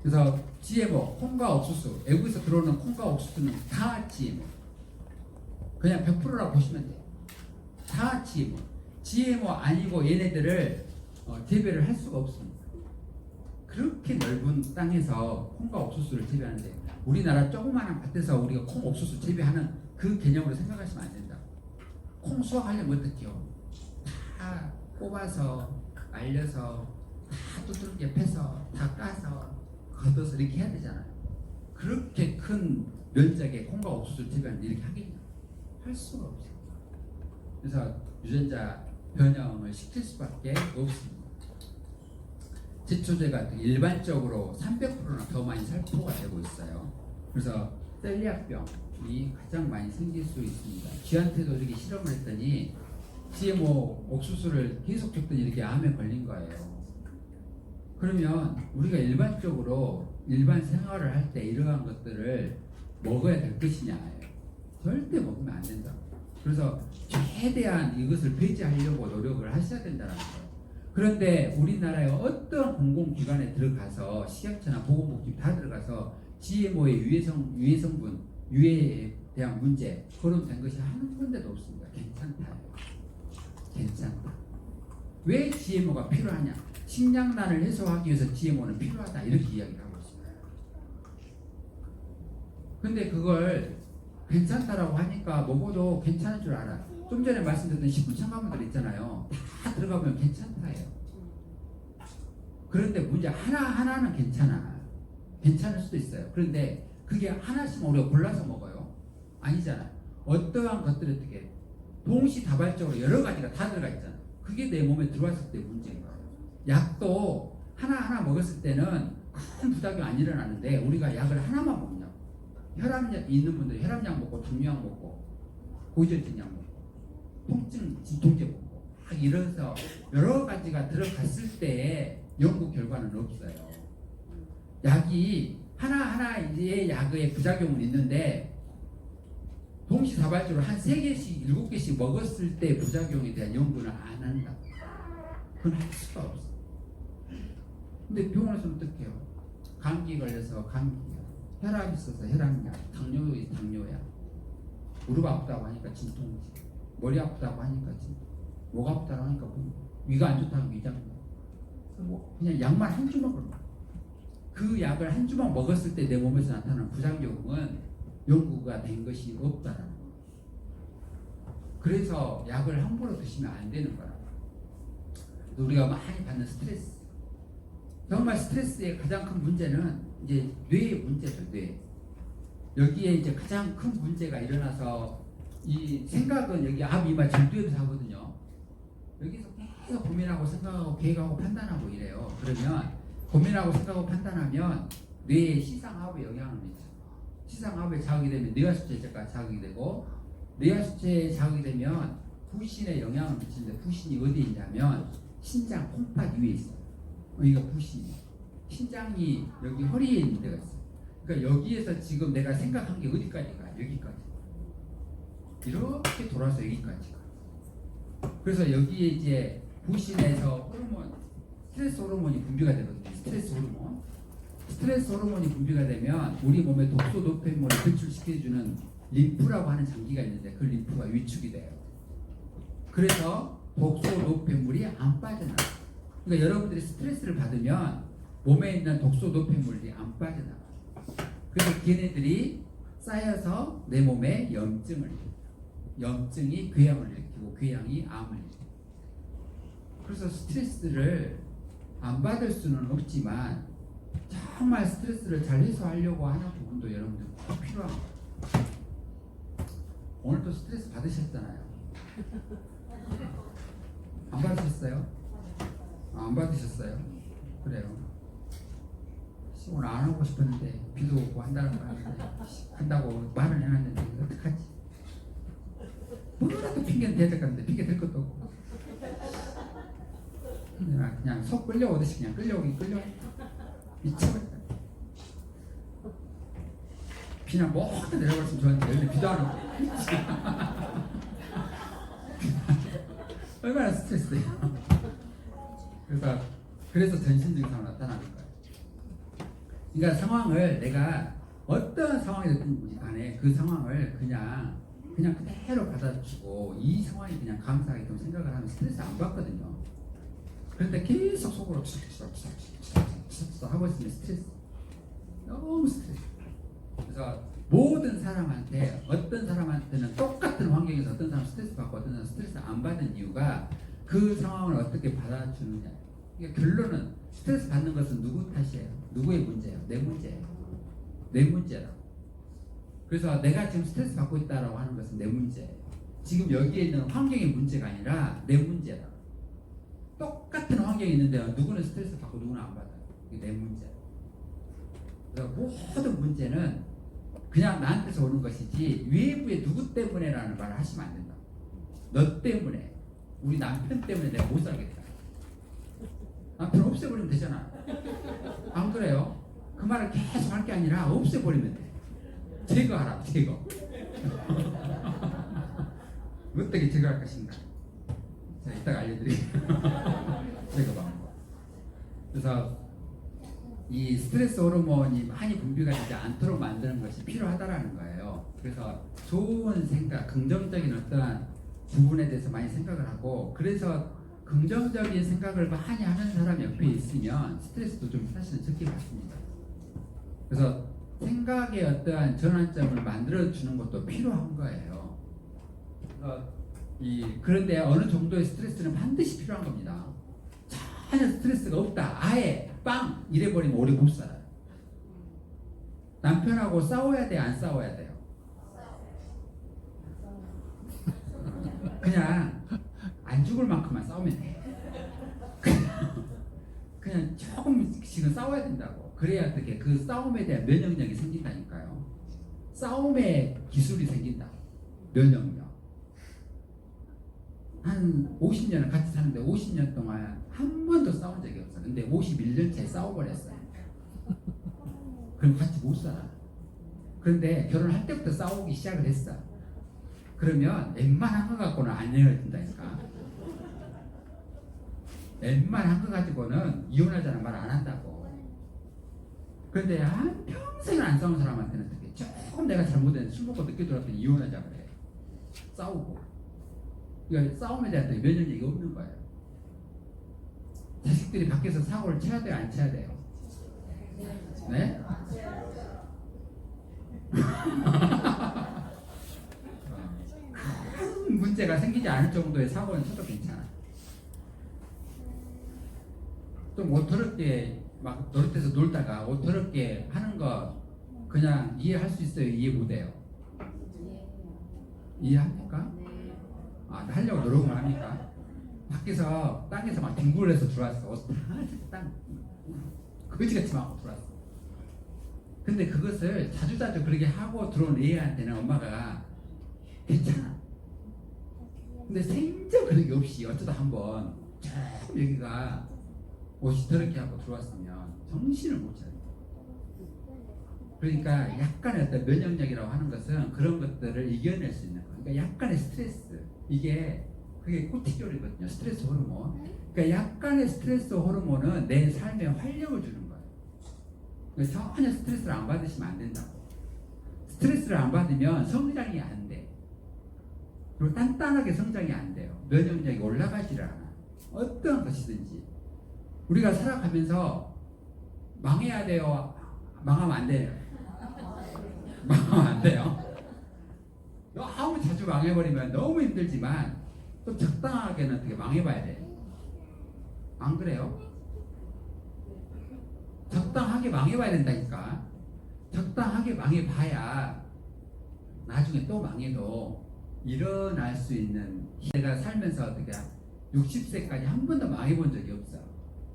그래서 GMO, 콩과 옥수수, 외국에서 들어오는 콩과 옥수수는 다 GMO. 그냥 100%라고 보시면 돼요. 다 GMO. GMO 아니고 얘네들을 재배를 할 수가 없습니다. 그렇게 넓은 땅에서 콩과 옥수수를 재배하는데, 우리나라 조그마한 밭에서 우리가 콩, 옥수수 재배하는 그 개념으로 생각하시면 안 된다. 콩 수확하려면 어떻게 해요? 다 뽑아서, 말려서, 다 두드러지게 패서, 다 까서, 걷어서 이렇게 해야 되잖아요. 그렇게 큰 면적의 콩과 옥수수를 재배하는데 이렇게 하겠냐? 할 수가 없어요. 그래서 유전자 변형을 시킬 수밖에 없습니다. 제초제가 일반적으로 300%나 더 많이 살포가 되고 있어요. 그래서 셀리악병이 가장 많이 생길 수 있습니다. 쥐한테도 이렇게 실험을 했더니 GMO 옥수수를 계속 줬더니 이렇게 암에 걸린 거예요. 그러면 우리가 일반적으로 일반 생활을 할 때 이러한 것들을 먹어야 될 것이냐? 절대 먹으면 안 된다. 그래서 최대한 이것을 배제하려고 노력을 하셔야 된다는 거예요. 그런데 우리나라의 어떤 공공기관에 들어가서 식약처나 보건복지 다 들어가서 GMO의 유해성분, 유해에 대한 문제 거론된 것이 한 군데도 없습니다. 괜찮다요. 괜찮다. 왜 GMO가 필요하냐? 식량난을 해소하기 위해서 GMO는 필요하다. 이렇게 이야기를 하고 있습니다. 근데 그걸 괜찮다라고 하니까 먹어도 괜찮은 줄 알아. 좀 전에 말씀드렸던 식품 첨가물들 있잖아요. 다 들어가면 괜찮다예요. 그런데 문제 하나하나는 괜찮아. 괜찮을 수도 있어요. 그런데 그게 하나씩 우리가 골라서 먹어요? 아니잖아요. 어떠한 것들이 어떻게 동시다발적으로 여러 가지가 다 들어가 있잖아요. 그게 내 몸에 들어왔을 때 문제인 거예요. 약도 하나하나 먹었을 때는 큰 부작용 안 일어나는데 우리가 약을 하나만 먹냐? 혈압약 있는 분들이 혈압약 먹고 당뇨약 먹고 고지혈증 약 먹고 통증 진통제 먹고 막 이래서 여러 가지가 들어갔을 때의 연구 결과는 없어요. 약이 하나하나의 약의 부작용은 있는데 동시다발적으로 한 3개씩 7개씩 먹었을 때 부작용에 대한 연구는 안 한다. 그건 할 수가 없어. 근데 병원에서는 어떻게 해요? 감기 걸려서 감기약, 혈압 있어서 혈압약, 당뇨약, 무릎 아프다고 하니까 진통제, 머리 아프다고 하니까 진통, 목 아프다고 하니까 위가 안 좋다고 위장약. 뭐 그냥 약만 한 주먹을 먹어. 그 약을 한 주먹 먹었을 때 내 몸에서 나타나는 부작용은 연구가 된 것이 없다라는 거예요. 그래서 약을 함부로 드시면 안 되는 거라. 우리가 많이 받는 스트레스. 정말 스트레스의 가장 큰 문제는 이제 뇌의 문제죠. 뇌. 여기에 이제 가장 큰 문제가 일어나서 이 생각은 여기 앞 이마 절두에서 하거든요. 여기서 계속 고민하고 생각하고 계획하고 판단하고 이래요. 그러면 고민하고 생각하고 판단하면 뇌의 시상하부에 영향을 미쳐요. 시상하부에 자극이 되면 뇌하수체가 자극이 되고 뇌하수체에 자극이 되면 부신에 영향을 미치는데 부신이 어디에 있냐면 신장 콩팥 위에 있어요. 여기가 부신이에요. 신장이 여기 허리에 있는 데가 있어요. 그러니까 여기에서 지금 내가 생각한 게 어디까지 가? 여기까지. 이렇게 돌아서 여기까지 가. 그래서 여기에 이제 부신에서 스트레스 호르몬이 분비가 되거든요. 스트레스 호르몬이 분비가 되면 우리 몸에 독소 노폐물을 배출시켜주는 림프라고 하는 장기가 있는데 그 림프가 위축이 돼요. 그래서 독소 노폐물이 안 빠져나가요. 그러니까 여러분들이 스트레스를 받으면 몸에 있는 독소 노폐물이 안 빠져나가요. 그래서 걔네들이 쌓여서 내 몸에 염증을 일으켜요. 염증이 궤양을 일으키고 궤양이 암을 일으켜요. 그래서 스트레스를 안 받을 수는 없지만 정말 스트레스를 잘 해소하려고 하는 부분도 여러분들 꼭 필요합니다. 오늘도 스트레스 받으셨잖아요. 안 받으셨어요? 안 받으셨어요? 그래요. 오늘 안 하고 싶었는데 비도 오고 한다고 말을 해놨는데 어떡하지? 뭐라도 핑계는 대야 될 건데 핑계 댈 것도 없고 그냥 속 끌려오듯이 그냥 끌려오긴 미쳐버렸다. 비나 모두 내려갔으면 좋았는데 여기 비도 안 오고 얼마나 스트레스예요. 그래서 전신 증상으로 나타나는 거예요. 그러니까 상황을 내가 어떤 상황이든 간에 그 상황을 그냥 그대로 받아주고 이 상황이 그냥 감사하게끔 생각을 하면 스트레스 안 받거든요. 그런데 계속 속으로 하고 있으면 스트레스, 너무 스트레스. 그래서 모든 사람한테, 어떤 사람한테는 똑같은 환경에서 어떤 사람 스트레스 받고 어떤 사람 스트레스 안 받는 이유가 그 상황을 어떻게 받아주느냐. 그러니까 결론은 스트레스 받는 것은 누구 탓이에요? 누구의 문제예요? 내 문제예요. 내 문제라고. 그래서 내가 지금 스트레스 받고 있다라고 하는 것은 내 문제예요. 지금 여기에 있는 환경의 문제가 아니라 내 문제라고. 똑같은 환경이 있는데 누구는 스트레스 받고 누구는 안 받아요. 이게 내 문제예요. 그래서 모든 문제는 그냥 나한테서 오는 것이지 외부의 누구 때문에라는 말을 하시면 안 된다. 너 때문에, 우리 남편 때문에 내가 못 살겠다. 남편 없애버리면 되잖아. 안 그래요? 그 말을 계속 할 게 아니라 없애버리면 돼. 제거하라, 제거. 어떻게 제거할 것인가? 자, 이따가 알려드릴게요. 제거 방법. 그래서 이 스트레스 호르몬이 많이 분비가 되지 않도록 만드는 것이 필요하다라는 거예요. 그래서 좋은 생각, 긍정적인 어떠한 부분에 대해서 많이 생각을 하고, 그래서 긍정적인 생각을 많이 하는 사람 옆에 있으면 스트레스도 좀 사실은 적게 받습니다. 그래서 생각의 어떠한 전환점을 만들어주는 것도 필요한 거예요. 그런데 어느 정도의 스트레스는 반드시 필요한 겁니다. 전혀 스트레스가 없다, 아예 빵 이래버리면 오래 못 살아요. 남편하고 싸워야 돼요? 안 싸워야 돼요? 그냥 안 죽을 만큼만 싸우면 돼. 그냥 조금씩은 싸워야 된다고. 그래야 어떻게 그 싸움에 대한 면역력이 생긴다니까요. 싸움의 기술이 생긴다. 면역력. 한 50년을 같이 사는데 50년 동안 한 번도 싸운 적이 없어. 근데 51년째 싸워버렸어요. 그럼 같이 못 살아. 그런데 결혼할 때부터 싸우기 시작을 했어. 그러면 웬만한 거 갖고는 안 헤어진다니까. 웬만한 거 가지고는 이혼하자는 말 안 한다고. 그런데 한 평생을 안 싸운 사람한테는 어떻게 조금 내가 잘못했는데 술 먹고 늦게 들어왔더니 이혼하자 그래. 싸우고. 그러니까 싸움에 대한 면역력이 없는 거예요. 자식들이 밖에서 사고를 쳐야 돼요? 안 쳐야 돼요? 네? 큰 문제가 생기지 않을 정도의 사고는 쳐도 괜찮아. 좀 옷더럽게 막 노릇해서 놀다가 옷더럽게 하는 거 그냥 이해할 수 있어요? 이해 못해요? 이해합니까? 아, 하려고 노력을 합니까? 밖에서 땅에서 막 뒹굴을 해서 들어왔어. 옷 땅 거지같이 막 들어왔어. 근데 그것을 자주자주 그렇게 하고 들어온 애한테는 엄마가 괜찮아. 근데 생전 그런 게 없이 어쩌다 한번 조금 여기가 옷이 더럽게 하고 들어왔으면 정신을 못 차려. 그러니까 약간의 어떤 면역력이라고 하는 것은 그런 것들을 이겨낼 수 있는 거예요. 그러니까 약간의 스트레스, 그게 코티졸이거든요. 스트레스 호르몬. 그러니까 약간의 스트레스 호르몬은 내 삶에 활력을 주는 거예요. 그러니까 전혀 스트레스를 안 받으시면 안 된다고. 스트레스를 안 받으면 성장이 안 돼. 그리고 단단하게 성장이 안 돼요. 면역력이 올라가지를 않아. 어떤 것이든지. 우리가 살아가면서 망해야 돼요? 망하면 안 돼요? 망하면 안 돼요? 너무 자주 망해버리면 너무 힘들지만 또 적당하게는 어떻게 망해봐야 돼. 안 그래요? 적당하게 망해봐야 된다니까. 적당하게 망해봐야 나중에 또 망해도 일어날 수 있는. 내가 살면서 어떻게 60세까지 한 번도 망해본 적이 없어.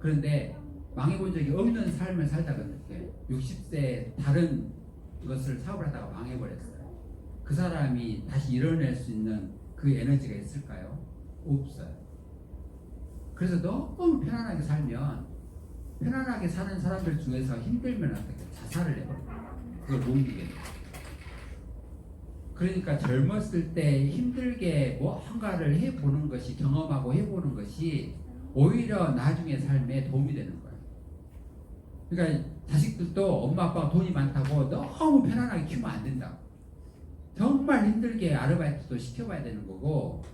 그런데 망해본 적이 없는 삶을 살다가 이렇게 60세 다른 것을 사업을 하다가 망해버렸어요. 그 사람이 다시 일어날 수 있는 그 에너지가 있을까요? 없어요. 그래서 너무 편안하게 살면, 편안하게 사는 사람들 중에서 힘들면 어떻게 자살을 해버려요. 그걸 못 이겨요. 그러니까 젊었을 때 힘들게 뭔가를 해보는 것이, 경험하고 해보는 것이 오히려 나중에 삶에 도움이 되는 거예요. 그러니까 자식들도 엄마 아빠가 돈이 많다고 너무 편안하게 키우면 안 된다. 정말 힘들게 아르바이트도 시켜봐야 되는 거고,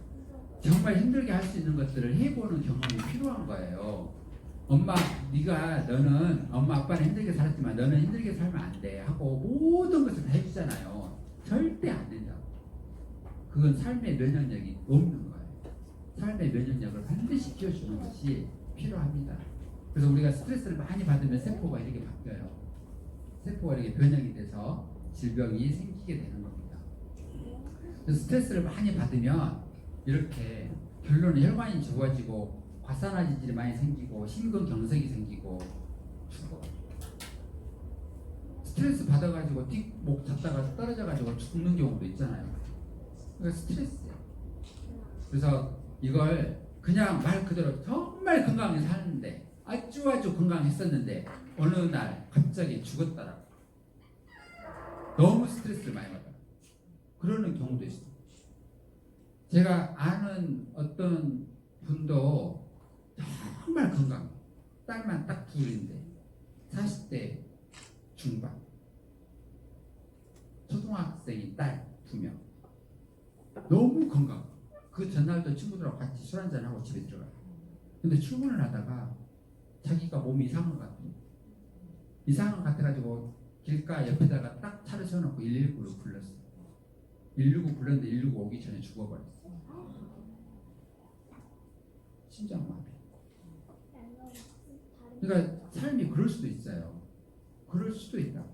정말 힘들게 할 수 있는 것들을 해보는 경험이 필요한 거예요. 너는 엄마 아빠는 힘들게 살았지만 너는 힘들게 살면 안 돼 하고 모든 것을 다 해주잖아요. 절대 안 된다고. 그건 삶의 면역력이 없는 거예요. 삶의 면역력을 반드시 키워주는 것이 필요합니다. 그래서 우리가 스트레스를 많이 받으면 세포가 이렇게 바뀌어요. 세포가 이렇게 변형이 돼서 질병이 생기게 되는 겁니다. 그래서 스트레스를 많이 받으면 이렇게 결론은 혈관이 좁아지고 과산화지질이 많이 생기고 심근경색이 생기고 죽어. 스트레스 받아가지고 뒷목 잡다가 떨어져가지고 죽는 경우도 있잖아요. 그러니까 스트레스예요. 그래서 이걸 그냥 말 그대로 정말 건강하게 사는데, 아주 건강했었는데 어느 날 갑자기 죽었다라고. 너무 스트레스를 많이 받아요. 그러는 경우도 있어요. 제가 아는 어떤 분도 정말 건강, 딸만 딱 둘인데 40대 중반, 초등학생인 딸 2명, 너무 건강. 그 전날도 친구들하고 같이 술 한잔하고 집에 들어가요. 근데 출근을 하다가 자기가 몸이 이상한 것 같아요. 이상한 것 같아가지고 길가 옆에다가 딱 차를 세워놓고 119를 불렀어요. 119 불렀는데 119 오기 전에 죽어버렸어요. 심장마비. 그러니까 삶이 그럴 수도 있어요. 그럴 수도 있다.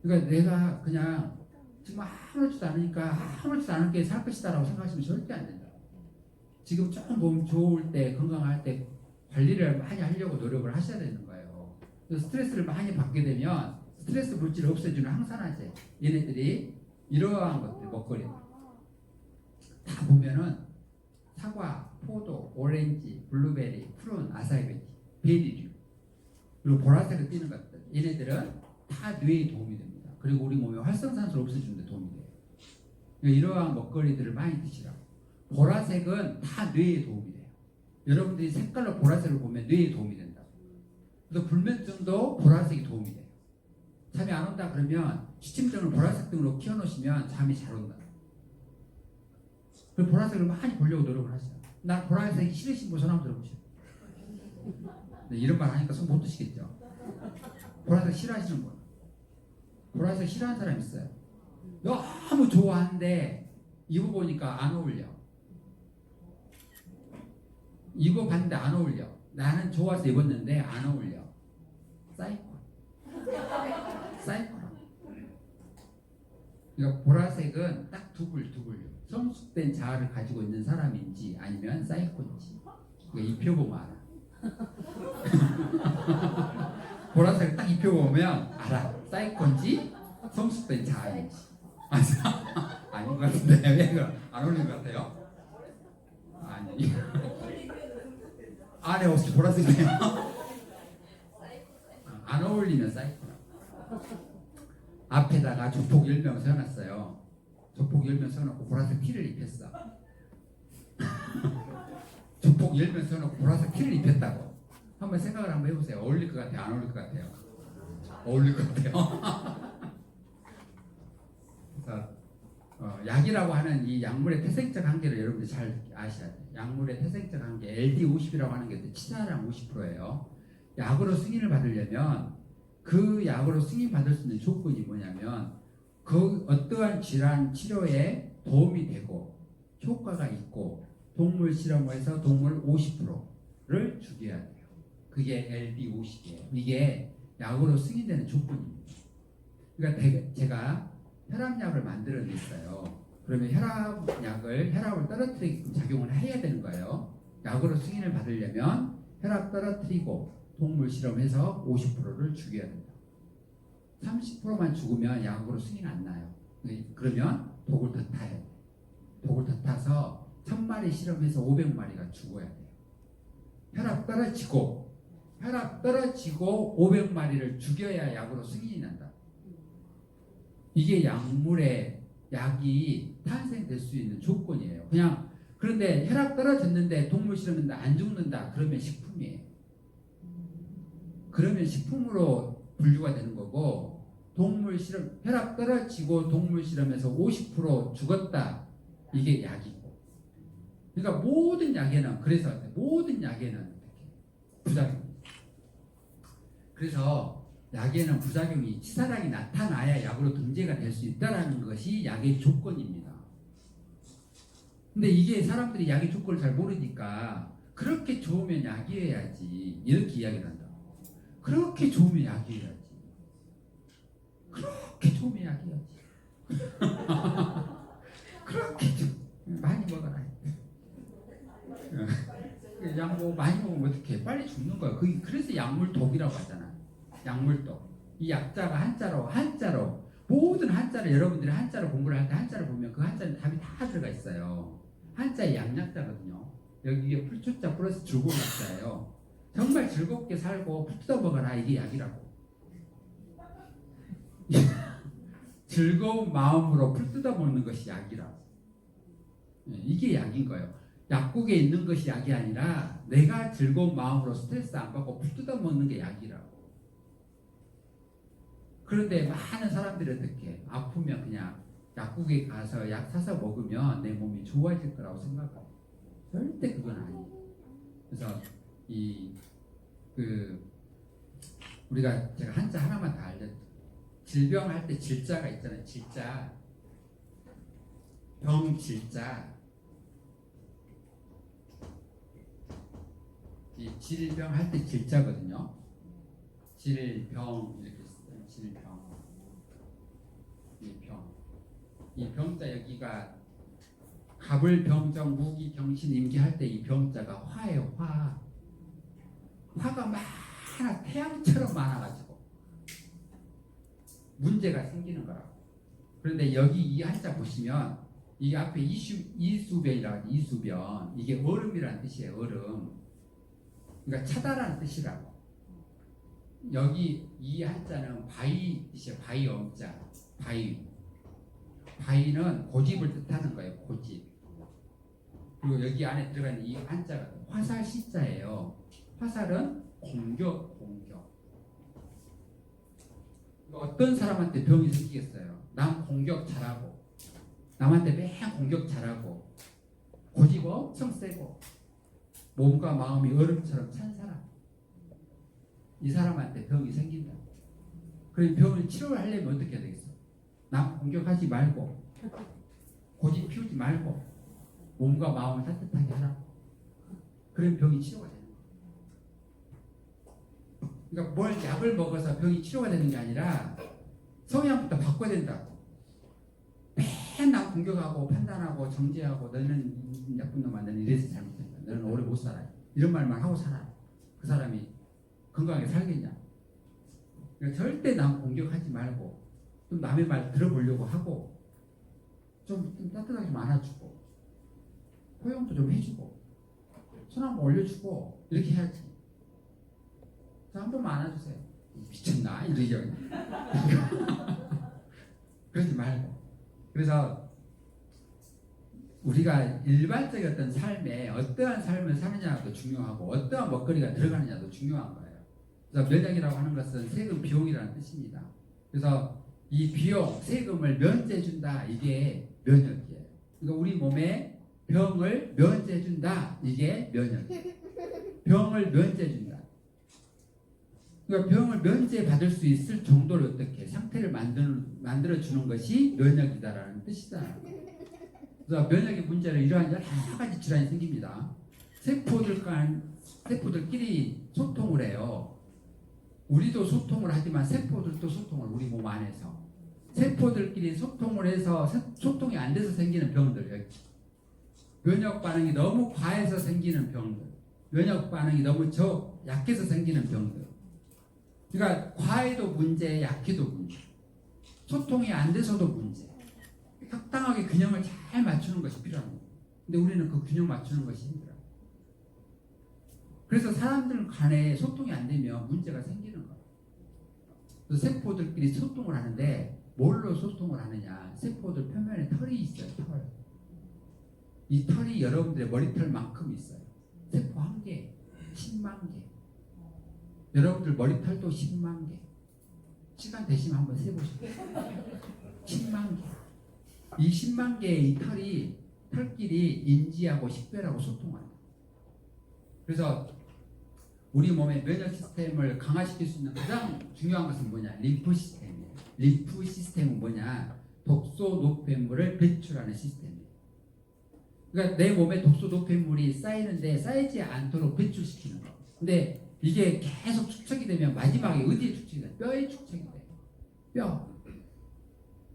그러니까 내가 그냥 지금 아무렇지도 않으니까 아무렇지도 않게 살 것이다라고 생각하시면 절대 안 된다. 지금 조금 몸 좋을 때, 건강할 때 관리를 많이 하려고 노력을 하셔야 되는 거예요. 그래서 스트레스를 많이 받게 되면 스트레스 물질을 없애주는 항산화제, 얘네들이 이러한 것들, 먹거리 다 보면은 사과, 포도, 오렌지, 블루베리, 푸른, 아사이베리, 베리류, 그리고 보라색을 띠는 것들, 얘네들은 다 뇌에 도움이 됩니다. 그리고 우리 몸에 활성산소를 없애주는 데 도움이 돼요. 이러한 먹거리들을 많이 드시라고. 보라색은 다 뇌에 도움이 돼요. 여러분들이 색깔로 보라색을 보면 뇌에 도움이 된다. 그래서 불면증도 보라색이 도움이 돼요. 잠이 안 온다 그러면 취침등을 보라색 등으로 키워놓으시면 잠이 잘 온다. 그 보라색을 많이 보려고 노력을 하세요. 난 보라색이 싫으신 분 손 한번 들어보세요. 네, 이런 말 하니까 손 못 드시겠죠? 보라색 싫어하시는 분. 보라색 싫어하는 사람 있어요. 너무 좋아하는데 입어보니까 안 어울려. 입어봤는데 안 어울려. 나는 좋아서 입었는데 안 어울려. 사이코. 그러니까 보라색은 딱 두 불. 성숙된 자아를 가지고 있는 사람인지 아니면 사이코인지. 그러니까 입혀보면 알아. 보라색 딱 입혀보면 알아. 사이코인지 성숙된 자아인지. 아닌 것 같은데 왜 안 어울리는 것 같아요? 아니. 안에 혹시 보라색이에요? 안 어울리면 사이코라. 앞에다가 조폭 10명 세워놨어요. 조폭 10명 세워놓고 보라색 티를 입혔어. 조폭 10명 세워놓고 보라색 티를 입혔다고. 한번 생각을 한번 해보세요. 어울릴 것 같아요? 안 어울릴 것 같아요? 어울릴 것 같아요. 그래서 약이라고 하는 이 약물의 태생적 한계를 여러분들이 잘 아셔야 돼요. 약물의 태생적 한계, LD50이라고 하는 게 치사량 50%예요. 약으로 승인을 받으려면 그 약으로 승인받을 수 있는 조건이 뭐냐면 그 어떠한 질환 치료에 도움이 되고 효과가 있고 동물 실험에서 동물 50%를 죽여야 돼요. 그게 LD50이에요. 이게 약으로 승인되는 조건입니다. 그러니까 제가 혈압약을 만들어냈어요. 그러면 혈압을 떨어뜨리게끔 작용을 해야 되는 거예요. 약으로 승인을 받으려면 혈압 떨어뜨리고 동물 실험해서 50%를 죽여야 된다. 30%만 죽으면 약으로 승인 안 나요. 그러면 독을 더 타야 돼요. 독을 더 타서 1000마리 실험해서 500마리가 죽어야 돼요. 혈압 떨어지고 500마리를 죽여야 약으로 승인이 난다. 이게 약이 탄생될 수 있는 조건이에요. 그런데 혈압 떨어졌는데 동물 실험인데 안 죽는다. 그러면 식품이에요. 그러면 식품으로 분류가 되는 거고, 동물 실험 혈압 떨어지고 동물 실험에서 50% 죽었다. 이게 약이고. 그러니까 모든 약에는 부작용이. 그래서 약에는 부작용이 치사량이 나타나야 약으로 등재가 될 수 있다는 것이 약의 조건입니다. 근데 이게 사람들이 약의 조건을 잘 모르니까 그렇게 좋으면 약이어야지 이렇게 이야기를 한다. 그렇게 좋으면 약이어야지. 그렇게 좋으면 약이어야지. 그렇게 많이 먹어라. 약 많이 먹으면 어떡해? 빨리 죽는 거야. 그래서 약물독이라고 하잖아. 약물독. 이 약자가 한자로 모든 한자를 여러분들이 한자로 공부를 할 때 한자를 보면 그 한자는 답이 다 들어가 있어요. 한자의 양약자거든요. 여기에 풀초자 플러스 즐거운 약자예요. 정말 즐겁게 살고 풀 뜯어 먹어라. 이게 약이라고. 즐거운 마음으로 풀 뜯어 먹는 것이 약이라고. 이게 약인 거예요. 약국에 있는 것이 약이 아니라 내가 즐거운 마음으로 스트레스 안 받고 풀 뜯어 먹는 게 약이라고. 그런데 많은 사람들이 어떻게 아프면 그냥 약국에 가서 약 사서 먹으면 내 몸이 좋아질 거라고 생각하고, 절대 그건 아니에요. 그래서 제가 한자 하나만 더 알려드릴게요. 질병할 때 질자가 있잖아요. 질자. 병질자. 이 질병할 때 질자거든요. 질병 이렇게 써요. 질병. 이 병자 여기가 갑을 병정 무기 경신 임기할 때 이 병자가 화예요. 화가 많아, 태양처럼 많아가지고 문제가 생기는 거라고. 그런데 여기 이 한자 보시면 이 앞에 이수변이라고 하죠. 이수변. 이게 얼음이라는 뜻이에요. 얼음. 그러니까 차다라는 뜻이라고. 여기 이 한자는 바위 뜻이에요. 바위 엄자. 바위는 고집을 뜻하는 거예요. 고집. 그리고 여기 안에 들어가는 이 한자가 화살 시자예요. 화살은 공격. 어떤 사람한테 병이 생기겠어요? 남 공격 잘하고, 남한테 매일 공격 잘하고, 고집 엄청 세고, 몸과 마음이 얼음처럼 찬 사람. 이 사람한테 병이 생긴다. 그럼 병을 치료하려면 어떻게 해야 되겠어? 남 공격하지 말고, 고집 피우지 말고, 몸과 마음을 따뜻하게 하라고. 그럼 병이 치료가 되는 거예요. 그러니까 뭘 약을 먹어서 병이 치료가 되는 게 아니라 성향부터 바꿔야 된다고. 맨날 공격하고 판단하고 정죄하고 너는 나쁜 놈아, 너는 이래서 잘못했다, 너는 오래 못 살아, 이런 말만 하고 살아. 그 사람이 건강하게 살겠냐? 그러니까 절대 남 공격하지 말고 좀 남의 말 들어보려고 하고 좀 따뜻하게 좀 안아주고 포용도 좀 해주고 손 한번 올려주고 이렇게 해야지. 자, 한 번만 안아주세요. 미쳤나? 이러죠. 그러지 말고. 그래서 우리가 일반적인 어떤 삶에 어떠한 삶을 사느냐도 중요하고 어떠한 먹거리가 들어가느냐도 중요한 거예요. 그래서 면역이라고 하는 것은 세금 비용이라는 뜻입니다. 그래서 이 비용, 세금을 면제해준다. 이게 면역이에요. 그러니까 우리 몸에 병을 면제해준다. 이게 면역이에요. 병을 면제해준다. 그러니까 병을 면제받을 수 있을 정도로 어떻게 상태를 만들어주는 것이 면역이다라는 뜻이잖아요. 그래서 면역의 문제로 이러한 여러 가지 질환이 생깁니다. 세포들끼리 소통을 해요. 우리도 소통을 하지만 세포들도 소통을 우리 몸 안에서 세포들끼리 소통을 해서 소통이 안 돼서 생기는 병들, 여기 면역 반응이 너무 과해서 생기는 병들, 면역 반응이 너무 약해서 생기는 병들. 그러니까 과해도 문제, 약해도 문제, 소통이 안 돼서도 문제. 적당하게 균형을 잘 맞추는 것이 필요한 거예요. 근데 우리는 그 균형 맞추는 것이 힘들어요. 그래서 사람들 간에 소통이 안 되면 문제가 생기는 거예요. 그래서 세포들끼리 소통을 하는데 뭘로 소통을 하느냐? 세포들 표면에 털이 있어요. 털. 이 털이 여러분들의 머리털만큼 있어요. 세포 1개, 10만 개. 여러분들 머리털도 10만 개. 시간 되시면 한번 세보시죠. 10만 개. 이 10만 개의 이 털이 털끼리 인지하고 식별하고 소통합니다. 그래서 우리 몸의 면역 시스템을 강화시킬 수 있는 가장 중요한 것은 뭐냐? 림프 시스템이에요. 림프 시스템은 뭐냐? 독소 노폐물을 배출하는 시스템이에요. 그러니까 내 몸에 독소 노폐물이 쌓이는데 쌓이지 않도록 배출시키는 거. 근데 이게 계속 축적이 되면 마지막에 어디에 축적이 돼요? 뼈에 축적이 돼요. 뼈.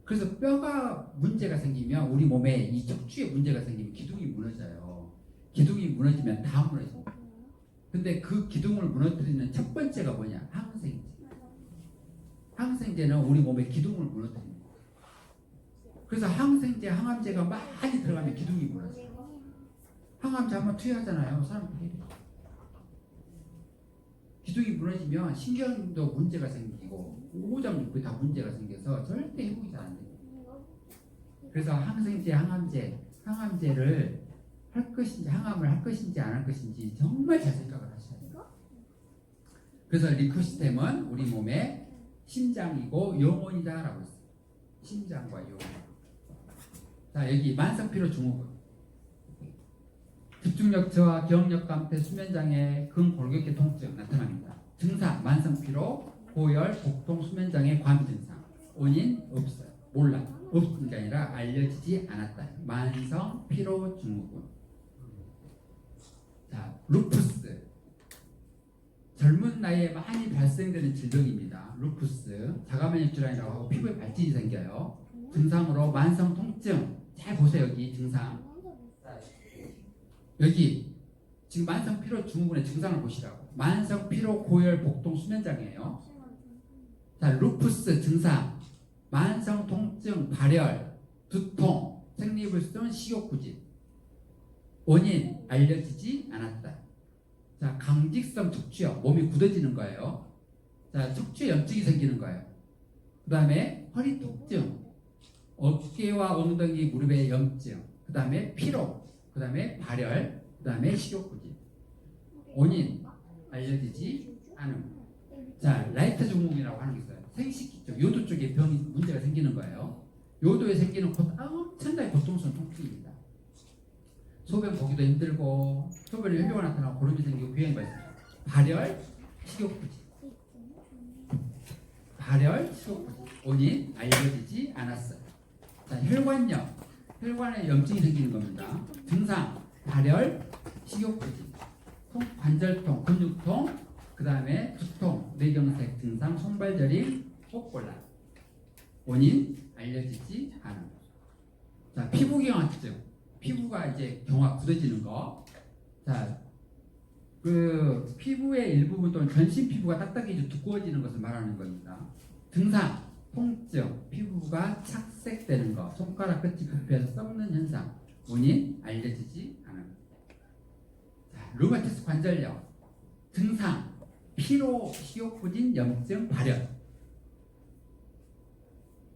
그래서 뼈가 문제가 생기면 우리 몸에 이 척추에 문제가 생기면 기둥이 무너져요. 기둥이 무너지면 다 무너집니다. 근데 그 기둥을 무너뜨리는 첫 번째가 뭐냐? 항생제. 항생제는 우리 몸의 기둥을 무너뜨립니다. 그래서 항생제, 항암제가 많이 들어가면 기둥이 무너져요. 항암제 한번 투여하잖아요. 사람들이. 기둥이 무너지면 신경도 문제가 생기고 오장육부 다 문제가 생겨서 절대 회복이 잘 안 돼요. 그래서 항생제, 항암제를 할 것인지, 항암을 할 것인지 안 할 것인지 정말 잘 생각을 하셔야 돼요. 그래서 림프 시스템은 우리 몸의 심장이고 영혼이다라고 했어요. 심장과 영혼. 자, 여기 만성피로 증후군. 집중력 저하, 기억력 감퇴, 수면장애, 근골격계 통증 나타납니다. 증상, 만성피로, 고열, 복통, 수면장애, 과미 증상. 원인 없어요. 몰라. 없는 게 아니라 알려지지 않았다. 만성피로 증후군. 자, 루푸스. 젊은 나이에 많이 발생되는 질병입니다. 루푸스. 자가면역 질환이라고 하고 피부에 발진이 생겨요. 증상으로 만성 통증. 잘 보세요. 여기 증상. 여기 지금 만성 피로 증후군의 증상을 보시라고. 만성 피로, 고열, 복통, 수면장애예요. 자, 루푸스 증상. 만성 통증, 발열, 두통, 생리불순, 식욕부진. 원인 알려지지 않았다. 자, 강직성 척추염, 몸이 굳어지는 거예요. 자, 척추에 염증이 생기는 거예요. 그 다음에 허리 통증, 어깨와 엉덩이, 무릎에 염증, 그 다음에 피로, 그 다음에 발열, 그 다음에 식욕부진. 원인 알려지지 않음. 자, 라이트 증후군이라고 하는 게 있어요. 생식기 쪽, 요도 쪽에 병이 문제가 생기는 거예요. 요도에 생기는 엄청나게 고통스러운 통증입니다. 소변 보기도 힘들고, 소변에 혈류가 나타나고 고름이 생기고 비행이 발생해요. 발열, 식욕부진. 발열, 식욕부진. 원인 알려지지 않았어요. 자, 혈관염. 혈관에 염증이 생기는 겁니다. 증상, 발열, 식욕부진, 관절통, 근육통, 그 다음에 두통, 뇌경색 증상, 손발저림, 혹골란. 원인 알려지지 않은. 자, 피부경화증. 피부가 이제 경화 굳어지는 거. 자, 그 피부의 일부분 또는 전신 피부가 딱딱해져 두꺼워지는 것을 말하는 겁니다. 증상, 통증, 피부가 착색되는 거, 손가락 끝이 부패해서 썩는 현상. 원인 알려지지 않은. 자, 루마티스 관절염. 증상, 피로, 식욕부진, 염증, 발열.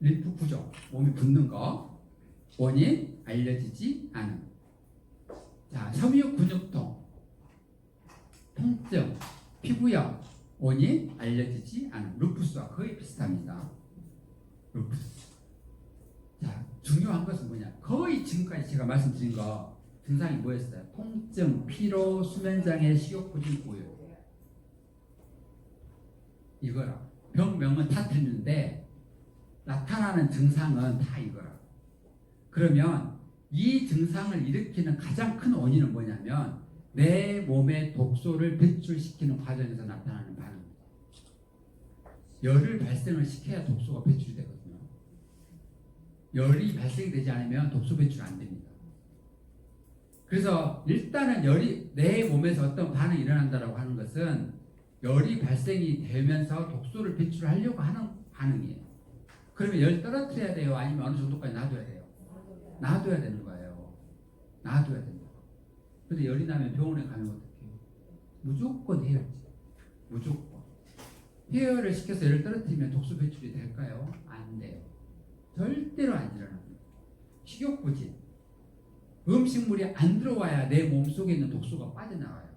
림프 부족, 몸이 붓는 거. 원인 알려지지 않은. 자, 섬유 근육통, 통증, 피부염. 원인 알려지지 않은. 루푸스와 거의 비슷합니다. 루푸스. 자, 중요한 것은 뭐냐? 거의 지금까지 제가 말씀드린 거 증상이 뭐였어요? 통증, 피로, 수면장애, 식욕부진, 고열. 이거라. 병명은 다 틀리는데 나타나는 증상은 다 이거라. 그러면 이 증상을 일으키는 가장 큰 원인은 뭐냐면 내 몸에 독소를 배출시키는 과정에서 나타나는 반응입니다. 열을 발생을 시켜야 독소가 배출이 되거든요. 열이 발생되지 않으면 독소 배출 안 됩니다. 그래서 일단은 열이 내 몸에서 어떤 반응이 일어난다고 하는 것은 열이 발생이 되면서 독소를 배출하려고 하는 반응이에요. 그러면 열 떨어뜨려야 돼요? 아니면 어느 정도까지 놔둬야 돼요? 놔둬야 되는 거예요. 놔둬야 된다. 근데 열이 나면 병원에 가면 어떻게 해요? 무조건 해열제. 무조건. 해열을 시켜서 열을 떨어뜨리면 독소 배출이 될까요? 안 돼요. 절대로 안 일어납니다. 식욕부진. 음식물이 안 들어와야 내 몸속에 있는 독소가 빠져나가요.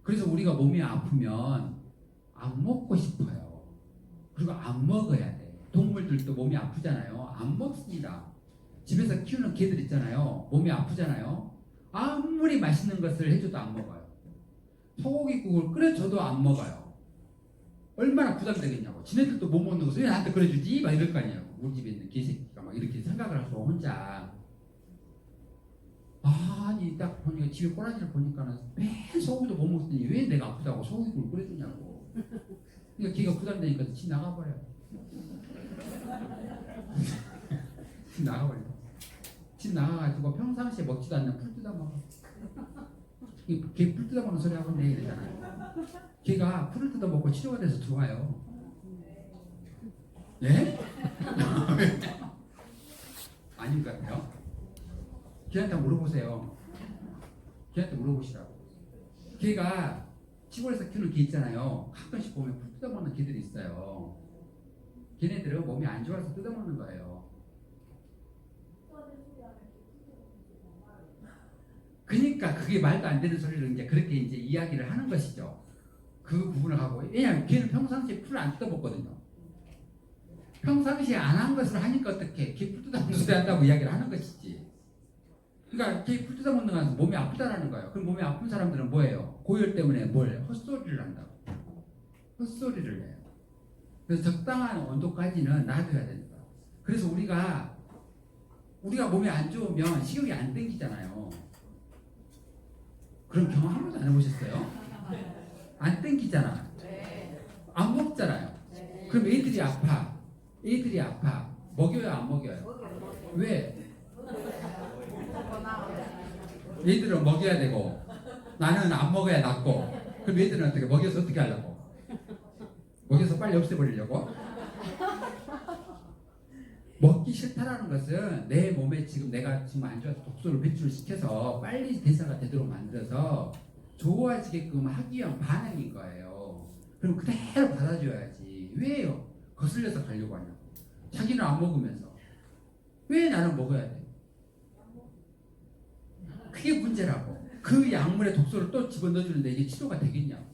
그래서 우리가 몸이 아프면 안 먹고 싶어요. 그리고 안 먹어야 돼. 동물들도 몸이 아프잖아요. 안 먹습니다. 집에서 키우는 개들 있잖아요. 몸이 아프잖아요. 아무리 맛있는 것을 해줘도 안 먹어요. 소고기국을 끓여줘도 안 먹어요. 얼마나 부담되겠냐고. 지네들도 못 먹는 것을 왜 나한테 끓여주지? 막 이럴 거 아니에요. 우리 집에 있는 개새끼가 막 이렇게 생각을 하고 혼자. 아니 딱 보니까 집에 꼬라지를 보니까는 매 소고기도 못 먹더니 왜 내가 아프다고 소고기국을 끓여주냐고. 그러니까 걔가 부담되니까 집 나가버려요. 집 나가버려. 집 나가가지고 평상시에 먹지도 않는 풀 뜯어 먹어. 걔 풀 뜯어 먹는 소리 하고 있네 이러잖아요. 걔가 풀을 뜯어 먹고 치료가 돼서 좋아요. 예? 아닌 것 같아요. 걔한테 물어보세요. 걔한테 물어보시라고. 걔가 시골에서 키우는 개 있잖아요. 가끔씩 보면 풀 뜯어 먹는 개들이 있어요. 걔네들은 몸이 안 좋아서 뜯어 먹는 거예요. 그러니까 그게 말도 안 되는 소리를 이제 그렇게 이제 이야기를 하는 것이죠. 그 부분을 하고. 왜냐하면 걔는 평상시에 풀을 안 뜯어 먹거든요. 평상시에 안 한 것을 하니까 어떻게 걔 풀 뜯어 먹는 소리 한다고 이야기를 하는 것이지. 그러니까 걔 풀 뜯어 먹는 거는 몸이 아프다라는 거예요. 그럼 몸이 아픈 사람들은 뭐예요? 고열 때문에 뭘 해요? 헛소리를 한다고. 헛소리를 해요. 그래서 적당한 온도까지는 놔둬야 된다. 그래서 우리가 몸이 안 좋으면 식욕이 안 땡기잖아요. 그런 경험 한 번도 안 해보셨어요? 안 땡기잖아. 안 먹잖아요. 그럼 애들이 아파. 애들이 아파. 먹여요, 안 먹여요? 왜? 애들은 먹여야 되고 나는 안 먹어야 낫고. 그럼 애들은 어떻게 먹여서 어떻게 하려고? 먹여서 빨리 없애버리려고? 먹기 싫다라는 것은 내 몸에 지금 내가 지금 안 좋아서 독소를 배출시켜서 빨리 대사가 되도록 만들어서 좋아지게끔 하기 위한 반응인 거예요. 그럼 그대로 받아줘야지. 왜요? 거슬려서 가려고 하냐고. 자기는 안 먹으면서 왜 나는 먹어야 돼? 그게 문제라고. 그 약물에 독소를 또 집어넣어주는데 이게 치료가 되겠냐고.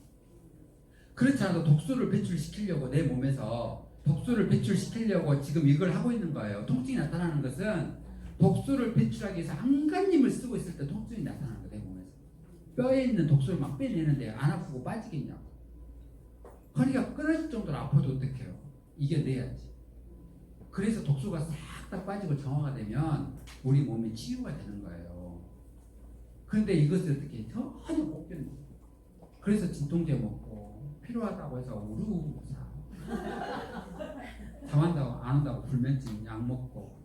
그렇지 않아도 독소를 배출시키려고 내 몸에서 독소를 배출시키려고 지금 이걸 하고 있는 거예요. 통증이 나타나는 것은 독소를 배출하기 위해서 안간힘을 쓰고 있을 때 통증이 나타나는 거예요. 내 몸에서. 뼈에 있는 독소를 막 빼내는데 안 아프고 빠지겠냐고. 허리가 끊어질 정도로 아파도 어떡해요? 이겨내야지. 그래서 독소가 싹 다 빠지고 정화가 되면 우리 몸이 치유가 되는 거예요. 그런데 이것을 어떻게 전혀 못 견뎌. 그래서 진통제 먹고 필요하다고 해서 우르사 잠한다고 안 한다고 불면증 약 먹고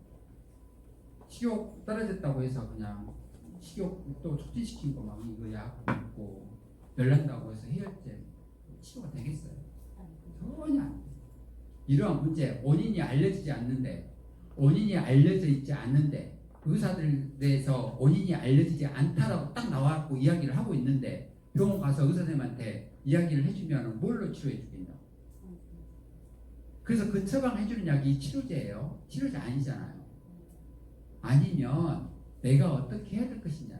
식욕 떨어졌다고 해서 그냥 식욕 또 촉진시킨 거 막 이거 약 먹고 열난다고 해서 해열제 치료가 되겠어요? 전혀 안 돼. 이러한 문제 원인이 알려지지 않는데 원인이 알려져 있지 않는데 의사들에서 원인이 알려지지 않다라고 딱 나와갖고 이야기를 하고 있는데 병원 가서 의사 선생님한테 이야기를 해주면 뭘로 치료해 주겠냐고. 그래서 그 처방해주는 약이 치료제예요. 치료제 아니잖아요. 아니면 내가 어떻게 해야 될 것이냐.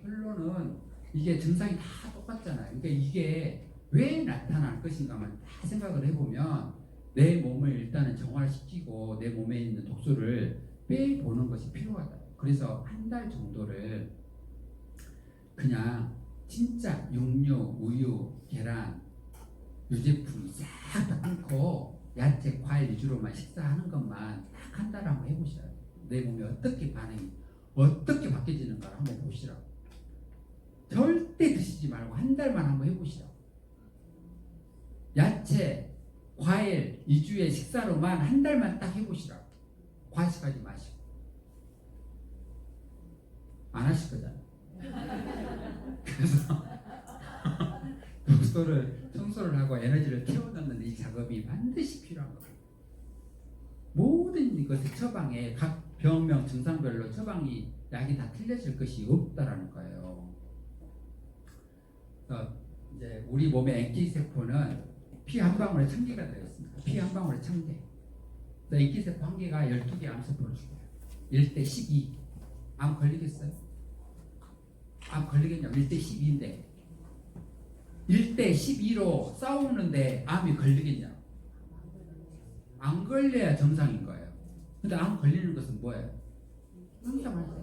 결론은 이게 증상이 다 똑같잖아요. 그러니까 이게 왜 나타날 것인가만 다 생각을 해보면 내 몸을 일단은 정화시키고 내 몸에 있는 독소를 빼보는 것이 필요하다. 그래서 한 달 정도를 그냥 진짜 육류, 우유, 계란, 유제품 싹 다 끊고 야채, 과일 위주로만 식사하는 것만 딱 한 달 한번 해보시라고. 내 몸이 어떻게 반응이, 어떻게 바뀌어지는가를 한번 보시라고. 절대 드시지 말고 한 달만 한번 해보시라고. 야채, 과일 2주의 식사로만 한 달만 딱 해보시라고. 과식하지 마시고. 안 하실 거잖아요. 그래서 독소를 청소를 하고 에너지를 채워넣는 이 작업이 반드시 필요한 거예요. 모든 이것의 처방에 각 병명 증상별로 처방이 약이 다 틀려질 것이 없다라는 거예요. 이제 우리 몸의 NK 세포는 피 한 방울에 1000개가 들어있습니다. 피 한 방울에 1000개. NK 세포 한 개가 12개 암세포를 죽여요. 1대 12. 암 걸리겠어요? 암 걸리겠냐고. 1대 12인데 1대 12로 싸우는데 암이 걸리겠냐고. 안 걸려야 정상인 거예요. 근데 암 걸리는 것은 뭐예요?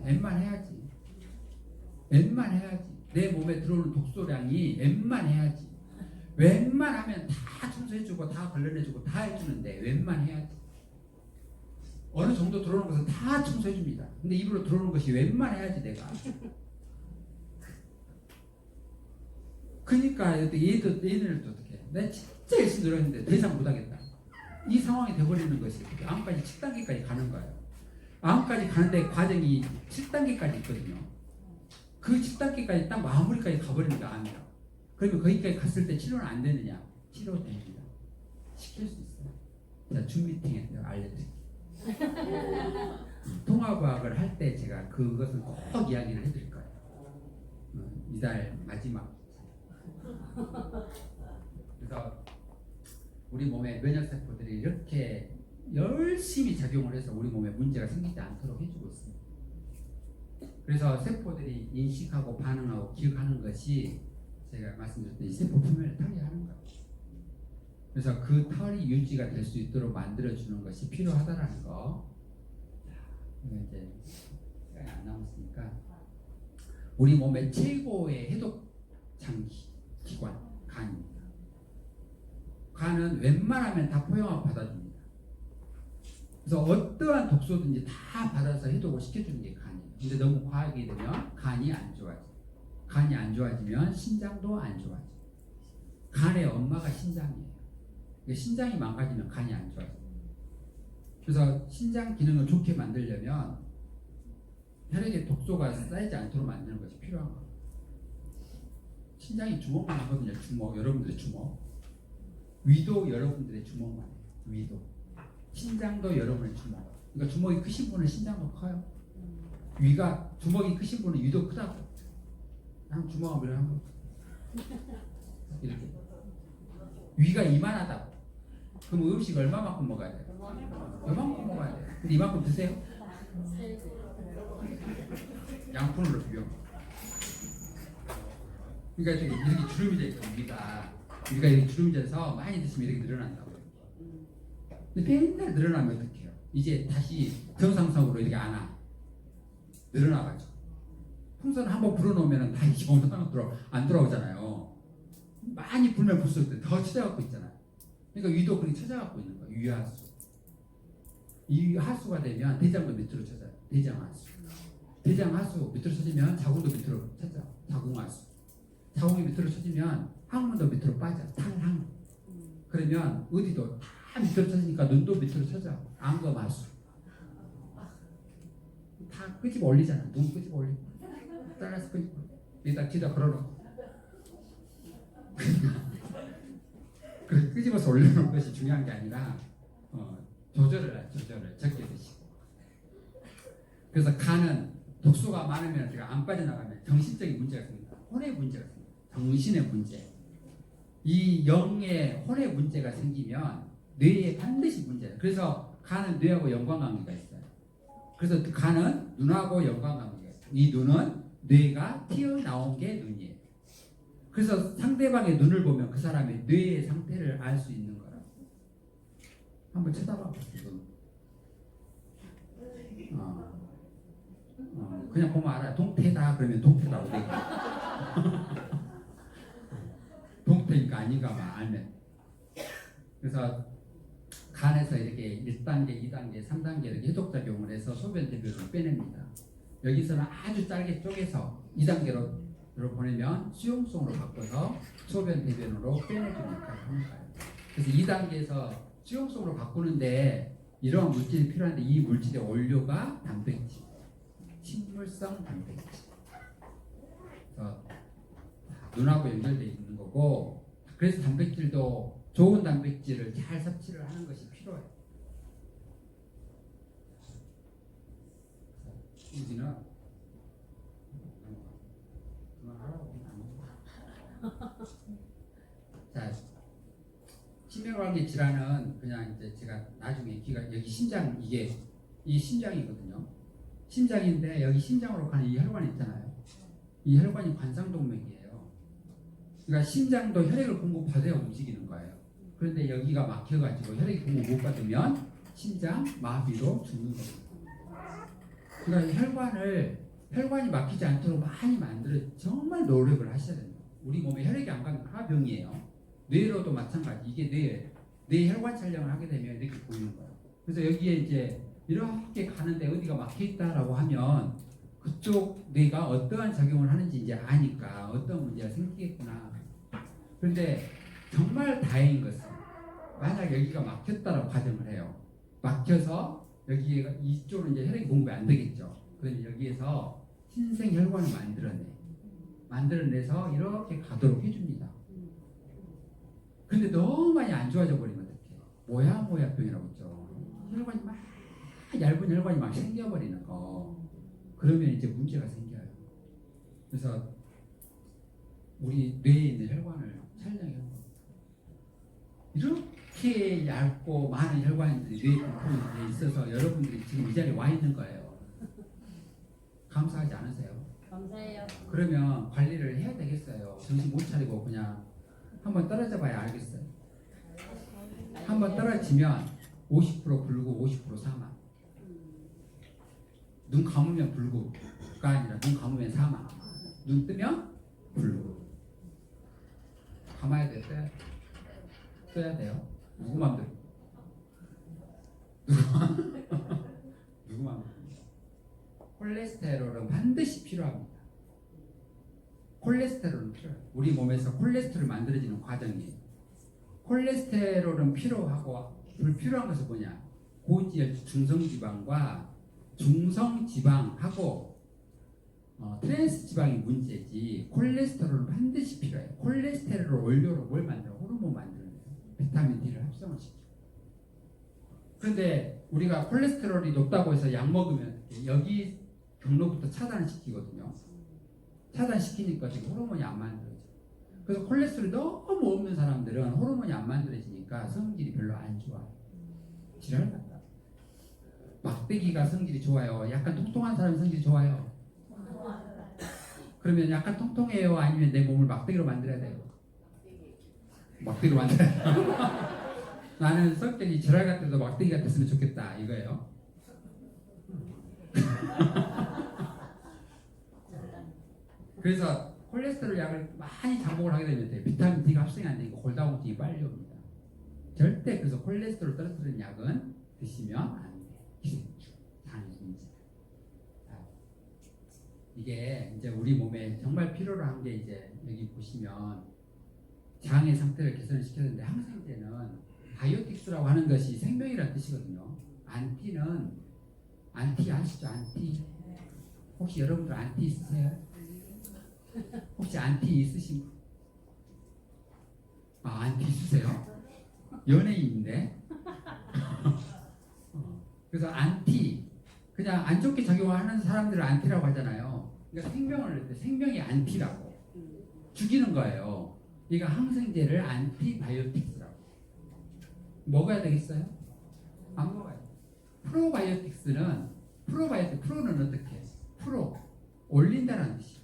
웬만해야지. 웬만해야지. 내 몸에 들어오는 독소량이 웬만해야지. 웬만하면 다 청소해주고 다 걸러내주고 다 해주는데 웬만해야지. 어느 정도 들어오는 것은 다 청소해줍니다. 근데 입으로 들어오는 것이 웬만해야지 내가. 그러니까 얘들도 어떻게 해. 내가 진짜 열심히 노력했는데 더 이상 못하겠다. 이 상황이 돼버리는 것이 암까지 7단계까지 가는 거예요. 암까지 가는데 과정이 7단계까지 있거든요. 그 10단계까지 딱 마무리까지 가버리는 거 암이라고. 그러면 거기까지 갔을 때 치료는 안 되느냐? 치료됩니다. 시킬 수 있어요. 자, 줌 미팅에 알려드릴게요. 통합과학을 할 때 제가 그것을 꼭 이야기를 해드릴 거예요. 이달 마지막. 그래서 우리 몸의 면역세포들이 이렇게 열심히 작용을 해서 우리 몸에 문제가 생기지 않도록 해주고 있습니다. 그래서 세포들이 인식하고 반응하고 기억하는 것이 제가 말씀드렸던 이 세포 표면에 털이 하는 거예요. 그래서 그 털이 유지가 될 수 있도록 만들어주는 것이 필요하다라는 거. 이거 이제 시간이 안 남았으니까 우리 몸의 최고의 해독 기관 간입니다. 간은 웬만하면 다 포용하고 받아줍니다. 그래서 어떠한 독소든지 다 받아서 해독을 시켜주는 게 간이에요. 근데 너무 과하게 되면 간이 안 좋아져요. 간이 안 좋아지면 신장도 안 좋아져요. 간의 엄마가 신장이에요. 신장이 망가지면 간이 안 좋아져요. 그래서 신장 기능을 좋게 만들려면 혈액에 독소가 쌓이지 않도록 만드는 것이 필요한 거예요. 신장이 주먹만 하거든요. 주먹, 여러분들의 주먹. 위도 여러분들의 주먹만 해요. 위도. 신장도 여러분의 주먹. 그러니까 주먹이 크신 분은 신장도 커요. 위가 주먹이 크신 분은 위도 크다고. 한 주먹 한번 하고 이렇게. 위가 이만하다고. 그럼 음식 얼마만큼 먹어야 돼요? 이만큼 먹어야 돼요. 근데 이만큼 드세요? 양푼으로 비벼. 그러니까 이렇게 주름이 돼 있거든요. 위가 이렇게 주름이 돼서 많이 드시면 이렇게 늘어난다고. 근데 맨날 늘어나면 어떡해요? 이제 다시 정상적으로 이렇게 안 와. 늘어나가지고. 풍선을 한번 불어놓으면 다시 정상으로 안 돌아오잖아요. 많이 불면 불수록 더 찾아갖고 있잖아요. 그러니까 위도 그렇게 찾아갖고 있는 거예요. 위하수. 이 하수가 되면 대장도 밑으로 찾아요. 대장하수. 대장하수 밑으로 쳐지면 자궁도 밑으로 찾아. 자궁하수. 자궁이 밑으로 쳐지면 항문도 밑으로 빠져. 탈항. 그러면 어디도 다 밑으로 쳐지니까 눈도 밑으로 쳐져. 안검하수. 다 끄집어 올리잖아. 눈 끄집어 올리고. 잘라서 끄집어. 여기다 뒤다 걸어놓고. 그래서 끄집어서 올려놓은 것이 중요한 게 아니라 조절을 적게 드시고. 그래서 간은 독소가 많으면 제가 안 빠져나가면 정신적인 문제가 생깁니다. 혼의 문제가 생깁니다. 정신의 문제. 이 영의 혼의 문제가 생기면 뇌에 반드시 문제예요. 그래서 간은 뇌하고 연관관계가 있어요. 그래서 간은 눈하고 연관관계가 있어요. 이 눈은 뇌가 튀어나온 게 눈이에요. 그래서 상대방의 눈을 보면 그 사람의 뇌의 상태를 알 수 있는 거라고. 한번 쳐다봐 보세요. 그냥 보면 알아요. 동태다 그러면 동태라고 되고 동태니까 아닌가만 알면. 그래서 간에서 이렇게 1단계, 2단계, 3단계 이렇게 해독작용을 해서 소변 대변을 빼냅니다. 여기서는 아주 짧게 쪼개서 2단계로 보내면 수용성으로 바꿔서 소변 대변으로 빼내주니까 하는 거예요. 그래서 2단계에서 수용성으로 바꾸는데 이런 물질이 필요한데 이 물질의 원료가 단백질, 식물성 단백질. 그래서 눈하고 연결되어 있는 거고, 그래서 단백질도 좋은 단백질을 잘 섭취를 하는 것이 필요해요. 우리는 그만하라고. 자, 심혈관계 질환은 그냥 이제 제가 나중에 여기 심장, 이게 심장이거든요. 심장인데 여기 심장으로 가는 이 혈관 있잖아요. 이 혈관이 관상동맥이에요. 그러니까 심장도 혈액을 공급받아야 움직이는 거예요. 그런데 여기가 막혀가지고 혈액이 공급 못 받으면 심장 마비로 죽는 겁니다. 그러니까 혈관이 막히지 않도록 많이 만들어 정말 노력을 하셔야 됩니다. 우리 몸에 혈액이 안 가면 다 병이에요. 뇌로도 마찬가지. 이게 뇌 혈관 촬영을 하게 되면 이렇게 보이는 거예요. 그래서 여기에 이제 이렇게 가는데 어디가 막혀 있다라고 하면 그쪽 뇌가 어떠한 작용을 하는지 이제 아니까 어떤 문제가 생기겠구나. 그런데 정말 다행인 것은 만약 여기가 막혔다라고 가정을 해요. 막혀서 여기가 이쪽으로 이제 혈액이 공급이 안 되겠죠. 그러면 여기에서 신생 혈관을 만들어내서 이렇게 가도록 해줍니다. 근데 너무 많이 안 좋아져 버리면 어떡해. 모야모야병이라고 있죠. 혈관이 막 얇은 혈관이 막 생겨버리는 거. 그러면 이제 문제가 생겨요. 그래서 우리 뇌에 있는 혈관을 촬영해요. 이렇게 얇고 많은 혈관들이 뇌에 분포돼 있어서 여러분들이 지금 이 자리에 와 있는 거예요. 감사하지 않으세요? 감사해요. 그러면 관리를 해야 되겠어요. 정신 못 차리고 그냥 한번 떨어져 봐야 알겠어요. 한번 떨어지면 50% 불구 50% 사망. 눈 감으면 불구가 아니라 눈 감으면 사망. 눈 뜨면 불구. 감아야 돼, 떠야 돼요. 누구 맘대로? 누구 맘대로? 콜레스테롤은 반드시 필요합니다. 콜레스테롤은 필요해요. 우리 몸에서 콜레스테롤이 만들어지는 과정이에요. 콜레스테롤은 필요하고 불필요한 것은 뭐냐? 고지혈 중성지방과 중성지방하고 트랜스 지방이 문제지 콜레스테롤은 반드시 필요해요. 콜레스테롤을 원료로 뭘 만들어? 호르몬 만들어내요. 비타민 D를 합성을 시켜요. 그런데 우리가 콜레스테롤이 높다고 해서 약 먹으면 여기 경로부터 차단을 시키거든요. 차단시키니까 지금 호르몬이 안 만들어져요. 그래서 콜레스테롤이 너무 없는 사람들은 호르몬이 안 만들어지니까 성질이 별로 안 좋아요. 지랄 같다. 막대기가 성질이 좋아요. 약간 통통한 사람이 성질이 좋아요. 그러면 약간 통통해요? 아니면 내 몸을 막대기로 만들어야 돼요? 막대기로 만들어야 돼요. 나는 성격이 지랄 같아도 막대기 같았으면 좋겠다 이거예요. 그래서 콜레스테롤 약을 많이 장복을 하게 되면 돼요. 비타민 D가 합성이 안 되니까 골다공증이 빨리 옵니다. 절대 그래서 콜레스테롤 떨어뜨리는 약은 드시면 안 돼요. 당연히. 이게 이제 우리 몸에 정말 필요로 한 게 이제 여기 보시면 장의 상태를 개선시켜야 되는데 항생제는 바이오틱스라고 하는 것이 생명이라는 뜻이거든요. 안티는 안티 아시죠? 안티. 혹시 여러분들 안티 있으세요? 혹시 안티 있으신 분? 안티 있으세요? 연예인인데? 그래서 안티, 그냥 안 좋게 작용하는 사람들을 안티라고 하잖아요. 그러니까 생명이 안티라고 죽이는 거예요. 그러니까 항생제를 안티바이오틱스라고 먹어야 되겠어요? 안 먹어요. 프로바이오틱스는 프로는 어떻게 해요? 프로 올린다는 뜻이에요.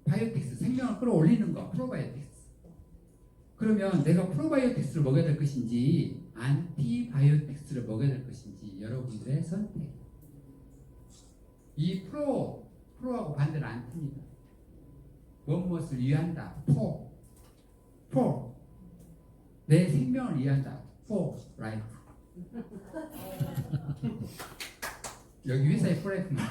바이오틱스 생명을 끌어올리는 거 프로바이오틱스. 그러면 내가 프로바이오틱스를 먹어야 될 것인지 안티바이오틱스를 먹어야 될 것인지 여러분들의 선택. 이 프로하고 반대는 안티입니다. 무엇을 위한다. 내 생명을 위한다. 라이프. 여기 회사에 프라이프만.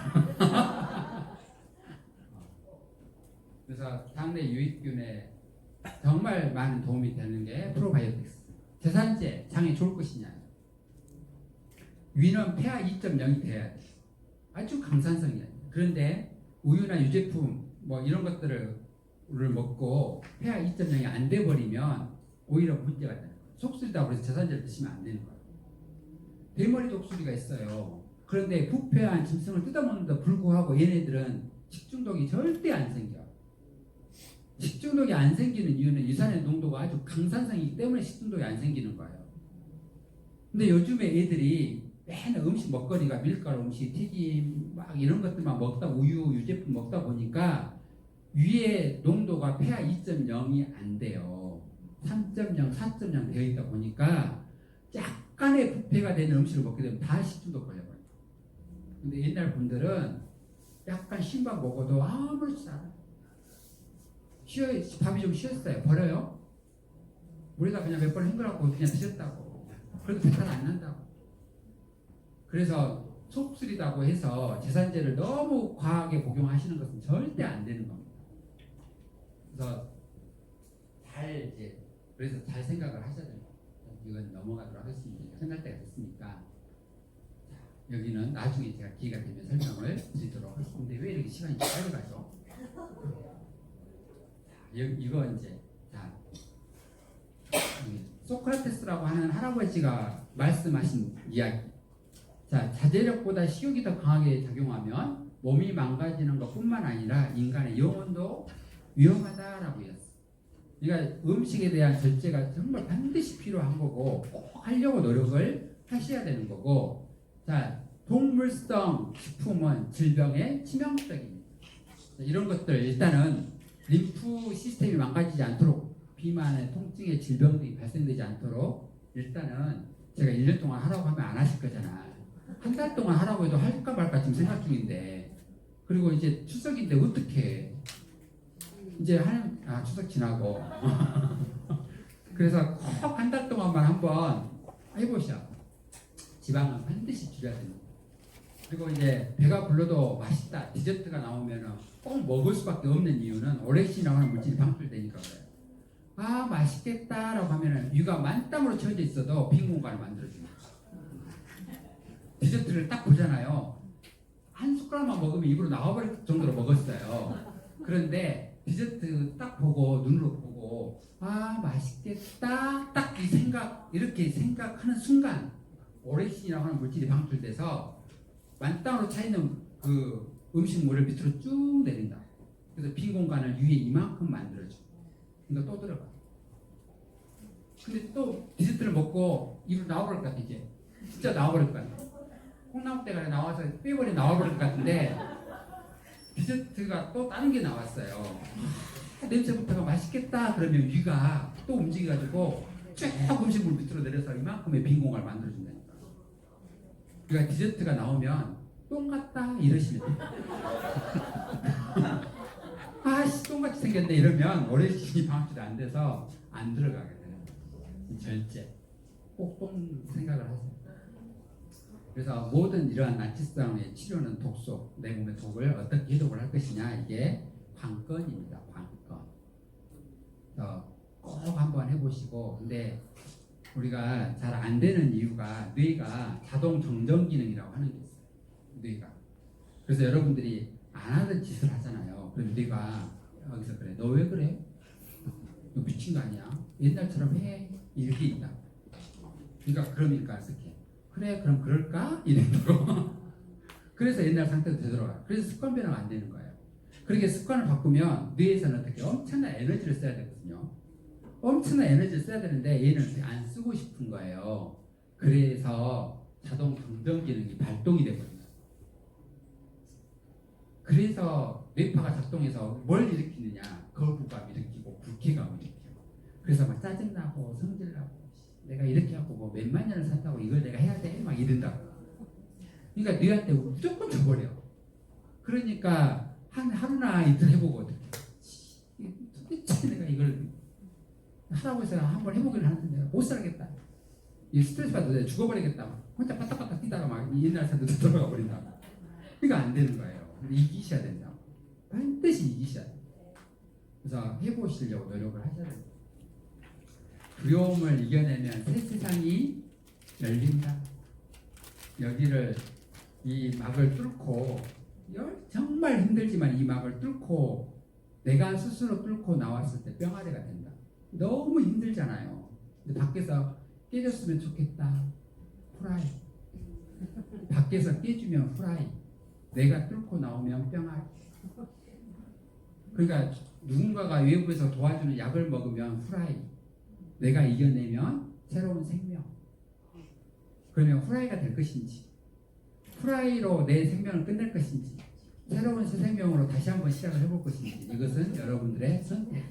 그래서 당내 유익균에 정말 많은 도움이 되는 게 프로바이오틱스. 재산제 장에 좋을 것이냐. 위는 폐하 2.0이 돼야 돼. 아주 강산성이야. 그런데 우유나 유제품 뭐 이런 것들을 먹고 폐하 2.0이 안 돼 버리면 오히려 문제가 되는 거예요. 속쓰리다고 해서 재산제를 드시면 안 되는 거예요. 대머리 독수리가 있어요. 그런데 부패한 짐승을 뜯어먹는데도 불구하고 얘네들은 식중독이 절대 안 생겨. 식중독이 안 생기는 이유는 유산의 농도가 아주 강산성이기 때문에 식중독이 안 생기는 거예요. 근데 요즘에 애들이 맨날 음식 먹거리가 밀가루 음식, 튀김 막 이런 것들만 먹다 우유, 유제품 먹다 보니까 위에 농도가 폐하 2.0이 안 돼요. 3.0, 4.0 되어 있다 보니까 약간의 부패가 되는 음식을 먹게 되면 다 식중독 걸려버려요. 근데 옛날 분들은 약간 신밥 먹어도 아무렇지 않아요. 밥이 좀 쉬었어요. 버려요? 물에다 그냥 몇 번 헹궈갖고 그냥 드셨다고. 그래도 배탈 안 난다고. 그래서 속쓰리다고 해서 재산제를 너무 과하게 복용하시는 것은 절대 안 되는 겁니다. 그래서 잘 생각을 하셔야 됩니다. 이건 넘어가도록 하겠습니다. 끝날 때가 됐으니까. 자, 여기는 나중에 제가 기회가 되면 설명을 드리도록 하겠습니다. 왜 이렇게 시간이 빨리 가죠? 이거 이제 소크라테스라고 하는 할아버지가 말씀하신 이야기. 자, 자제력보다 식욕이 더 강하게 작용하면 몸이 망가지는 것뿐만 아니라 인간의 영혼도 위험하다라고 했어요. 그러니까 음식에 대한 절제가 정말 반드시 필요한 거고 꼭 하려고 노력을 하셔야 되는 거고. 자, 동물성 식품은 질병에 치명적입니다. 자, 이런 것들 일단은 림프 시스템이 망가지지 않도록 비만의 통증의 질병들이 발생되지 않도록 일단은 제가 1년 동안 하라고 하면 안 하실 거잖아. 한 달 동안 하라고 해도 할까 말까 지금 생각 중인데, 그리고 이제 추석인데 어떻게 이제 추석 지나고 그래서 꼭 한 달 동안만 한번 해보셔. 지방은 반드시 줄여야 됩니다. 그리고 이제 배가 불러도 맛있다 디저트가 나오면 꼭 먹을 수밖에 없는 이유는 오렉신이라고 하는 물질이 방출되니까 그래요. 아 맛있겠다라고 하면은 위가 만땅으로 채워져 있어도 빈 공간을 만들어줍니다. 디저트를 딱 보잖아요. 한 숟가락만 먹으면 입으로 나와버릴 정도로 먹었어요. 그런데 디저트 딱 보고 눈으로 보고 아 맛있겠다 딱 이 생각 이렇게 생각하는 순간 오렉신이라고 하는 물질이 방출돼서 만땅으로 차있는 그 음식물을 밑으로 쭉 내린다. 그래서 빈 공간을 위에 이만큼 만들어줘. 그러니까 또 들어가. 근데 또 디저트를 먹고 입으로 나와버릴 것 같아. 이제 진짜 나와버릴 것 같아. 콩나물대가 나와서 빼버리 나와버릴 것 같은데 디저트가 또 다른 게 나왔어요. 냄새부터가 맛있겠다 그러면 위가 또 움직여가지고 쭉 음식물 밑으로 내려서 이만큼의 빈 공간을 만들어준다니까. 그러니까 디저트가 나오면 똥 같다 이러시면 돼요. 아씨 똥같이 생겼네 이러면 오래신이 방출이 안 돼서 안 들어가게 되는 거예요. 절제 꼭 똥 생각을 하세요. 그래서 모든 이러한 나치성의 치료는 독소, 내 몸의 독을 어떻게 해독을 할 것이냐 이게 관건입니다. 관건. 꼭 한번 해보시고, 근데 우리가 잘 안 되는 이유가 뇌가 자동 정정 기능이라고 하는 게 있어요. 뇌가. 그래서 여러분들이 안 하던 짓을 하잖아요. 그럼 뇌가 여기서 그래. 너 왜 그래? 너 미친 거 아니야? 옛날처럼 해. 이렇게 있다. 그러니까 그러니까 어떻게? 그래 그럼 그럴까? 이래도 그래서 옛날 상태로 되돌아가요. 그래서 습관 변화가 안 되는 거예요. 그렇게 습관을 바꾸면 뇌에서는 어떻게 엄청난 에너지를 써야 되거든요. 엄청난 에너지를 써야 되는데 얘는 안 쓰고 싶은 거예요. 그래서 자동 정정 기능이 발동이 되거든요. 그래서 뇌파가 작동해서 뭘 일으키느냐? 거부감 일으키고 불쾌감을 일으키고, 그래서 막 짜증나고 성질나고 내가 이렇게 하고 뭐 몇만 년을 산다고 이걸 내가 해야 돼? 막 이런다고. 그러니까 뇌한테 무조건 줘버려. 그러니까 한 하루나 이틀 해보고 어떻게 도대체 내가 이걸 하라고 해서 한번 해보기를 하는데 내가 못 살겠다. 이 스트레스 받아서 내가 죽어버리겠다. 혼자 빠딱빠딱 뛰다가 막 옛날 사람들 들어가 버린다. 그러니까 안 되는 거예요. 이기셔야 된다. 반드시 이기셔야 돼요. 그래서 해보시려고 노력을 하셔야 됩니다. 두려움을 이겨내면 새 세상이 열린다. 여기를 이 막을 뚫고 정말 힘들지만 이 막을 뚫고 내가 스스로 뚫고 나왔을 때 뿅아리가 된다. 너무 힘들잖아요. 근데 밖에서 깨졌으면 좋겠다. 후라이. 밖에서 깨주면 후라이. 내가 뚫고 나오면 뿅아리. 그러니까 누군가가 외부에서 도와주는 약을 먹으면 후라이. 내가 이겨내면 새로운 생명. 그러면 후라이가 될 것인지, 후라이로 내 생명을 끝낼 것인지, 새로운 새 생명으로 다시 한번 시작을 해볼 것인지, 이것은 여러분들의 선택.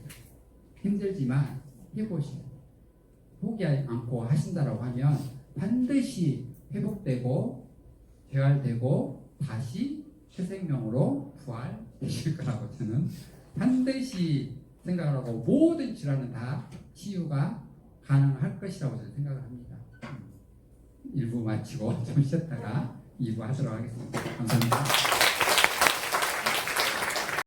힘들지만 해보시오. 포기하지 않고 하신다라고 하면 반드시 회복되고 재활되고 다시 새 생명으로 부활되실 거라고 저는 반드시 생각을 하고, 모든 질환은 다 치유가 가능할 것이라고 저는 생각을 합니다. 1부 마치고 좀 쉬었다가 2부 하도록 하겠습니다. 감사합니다.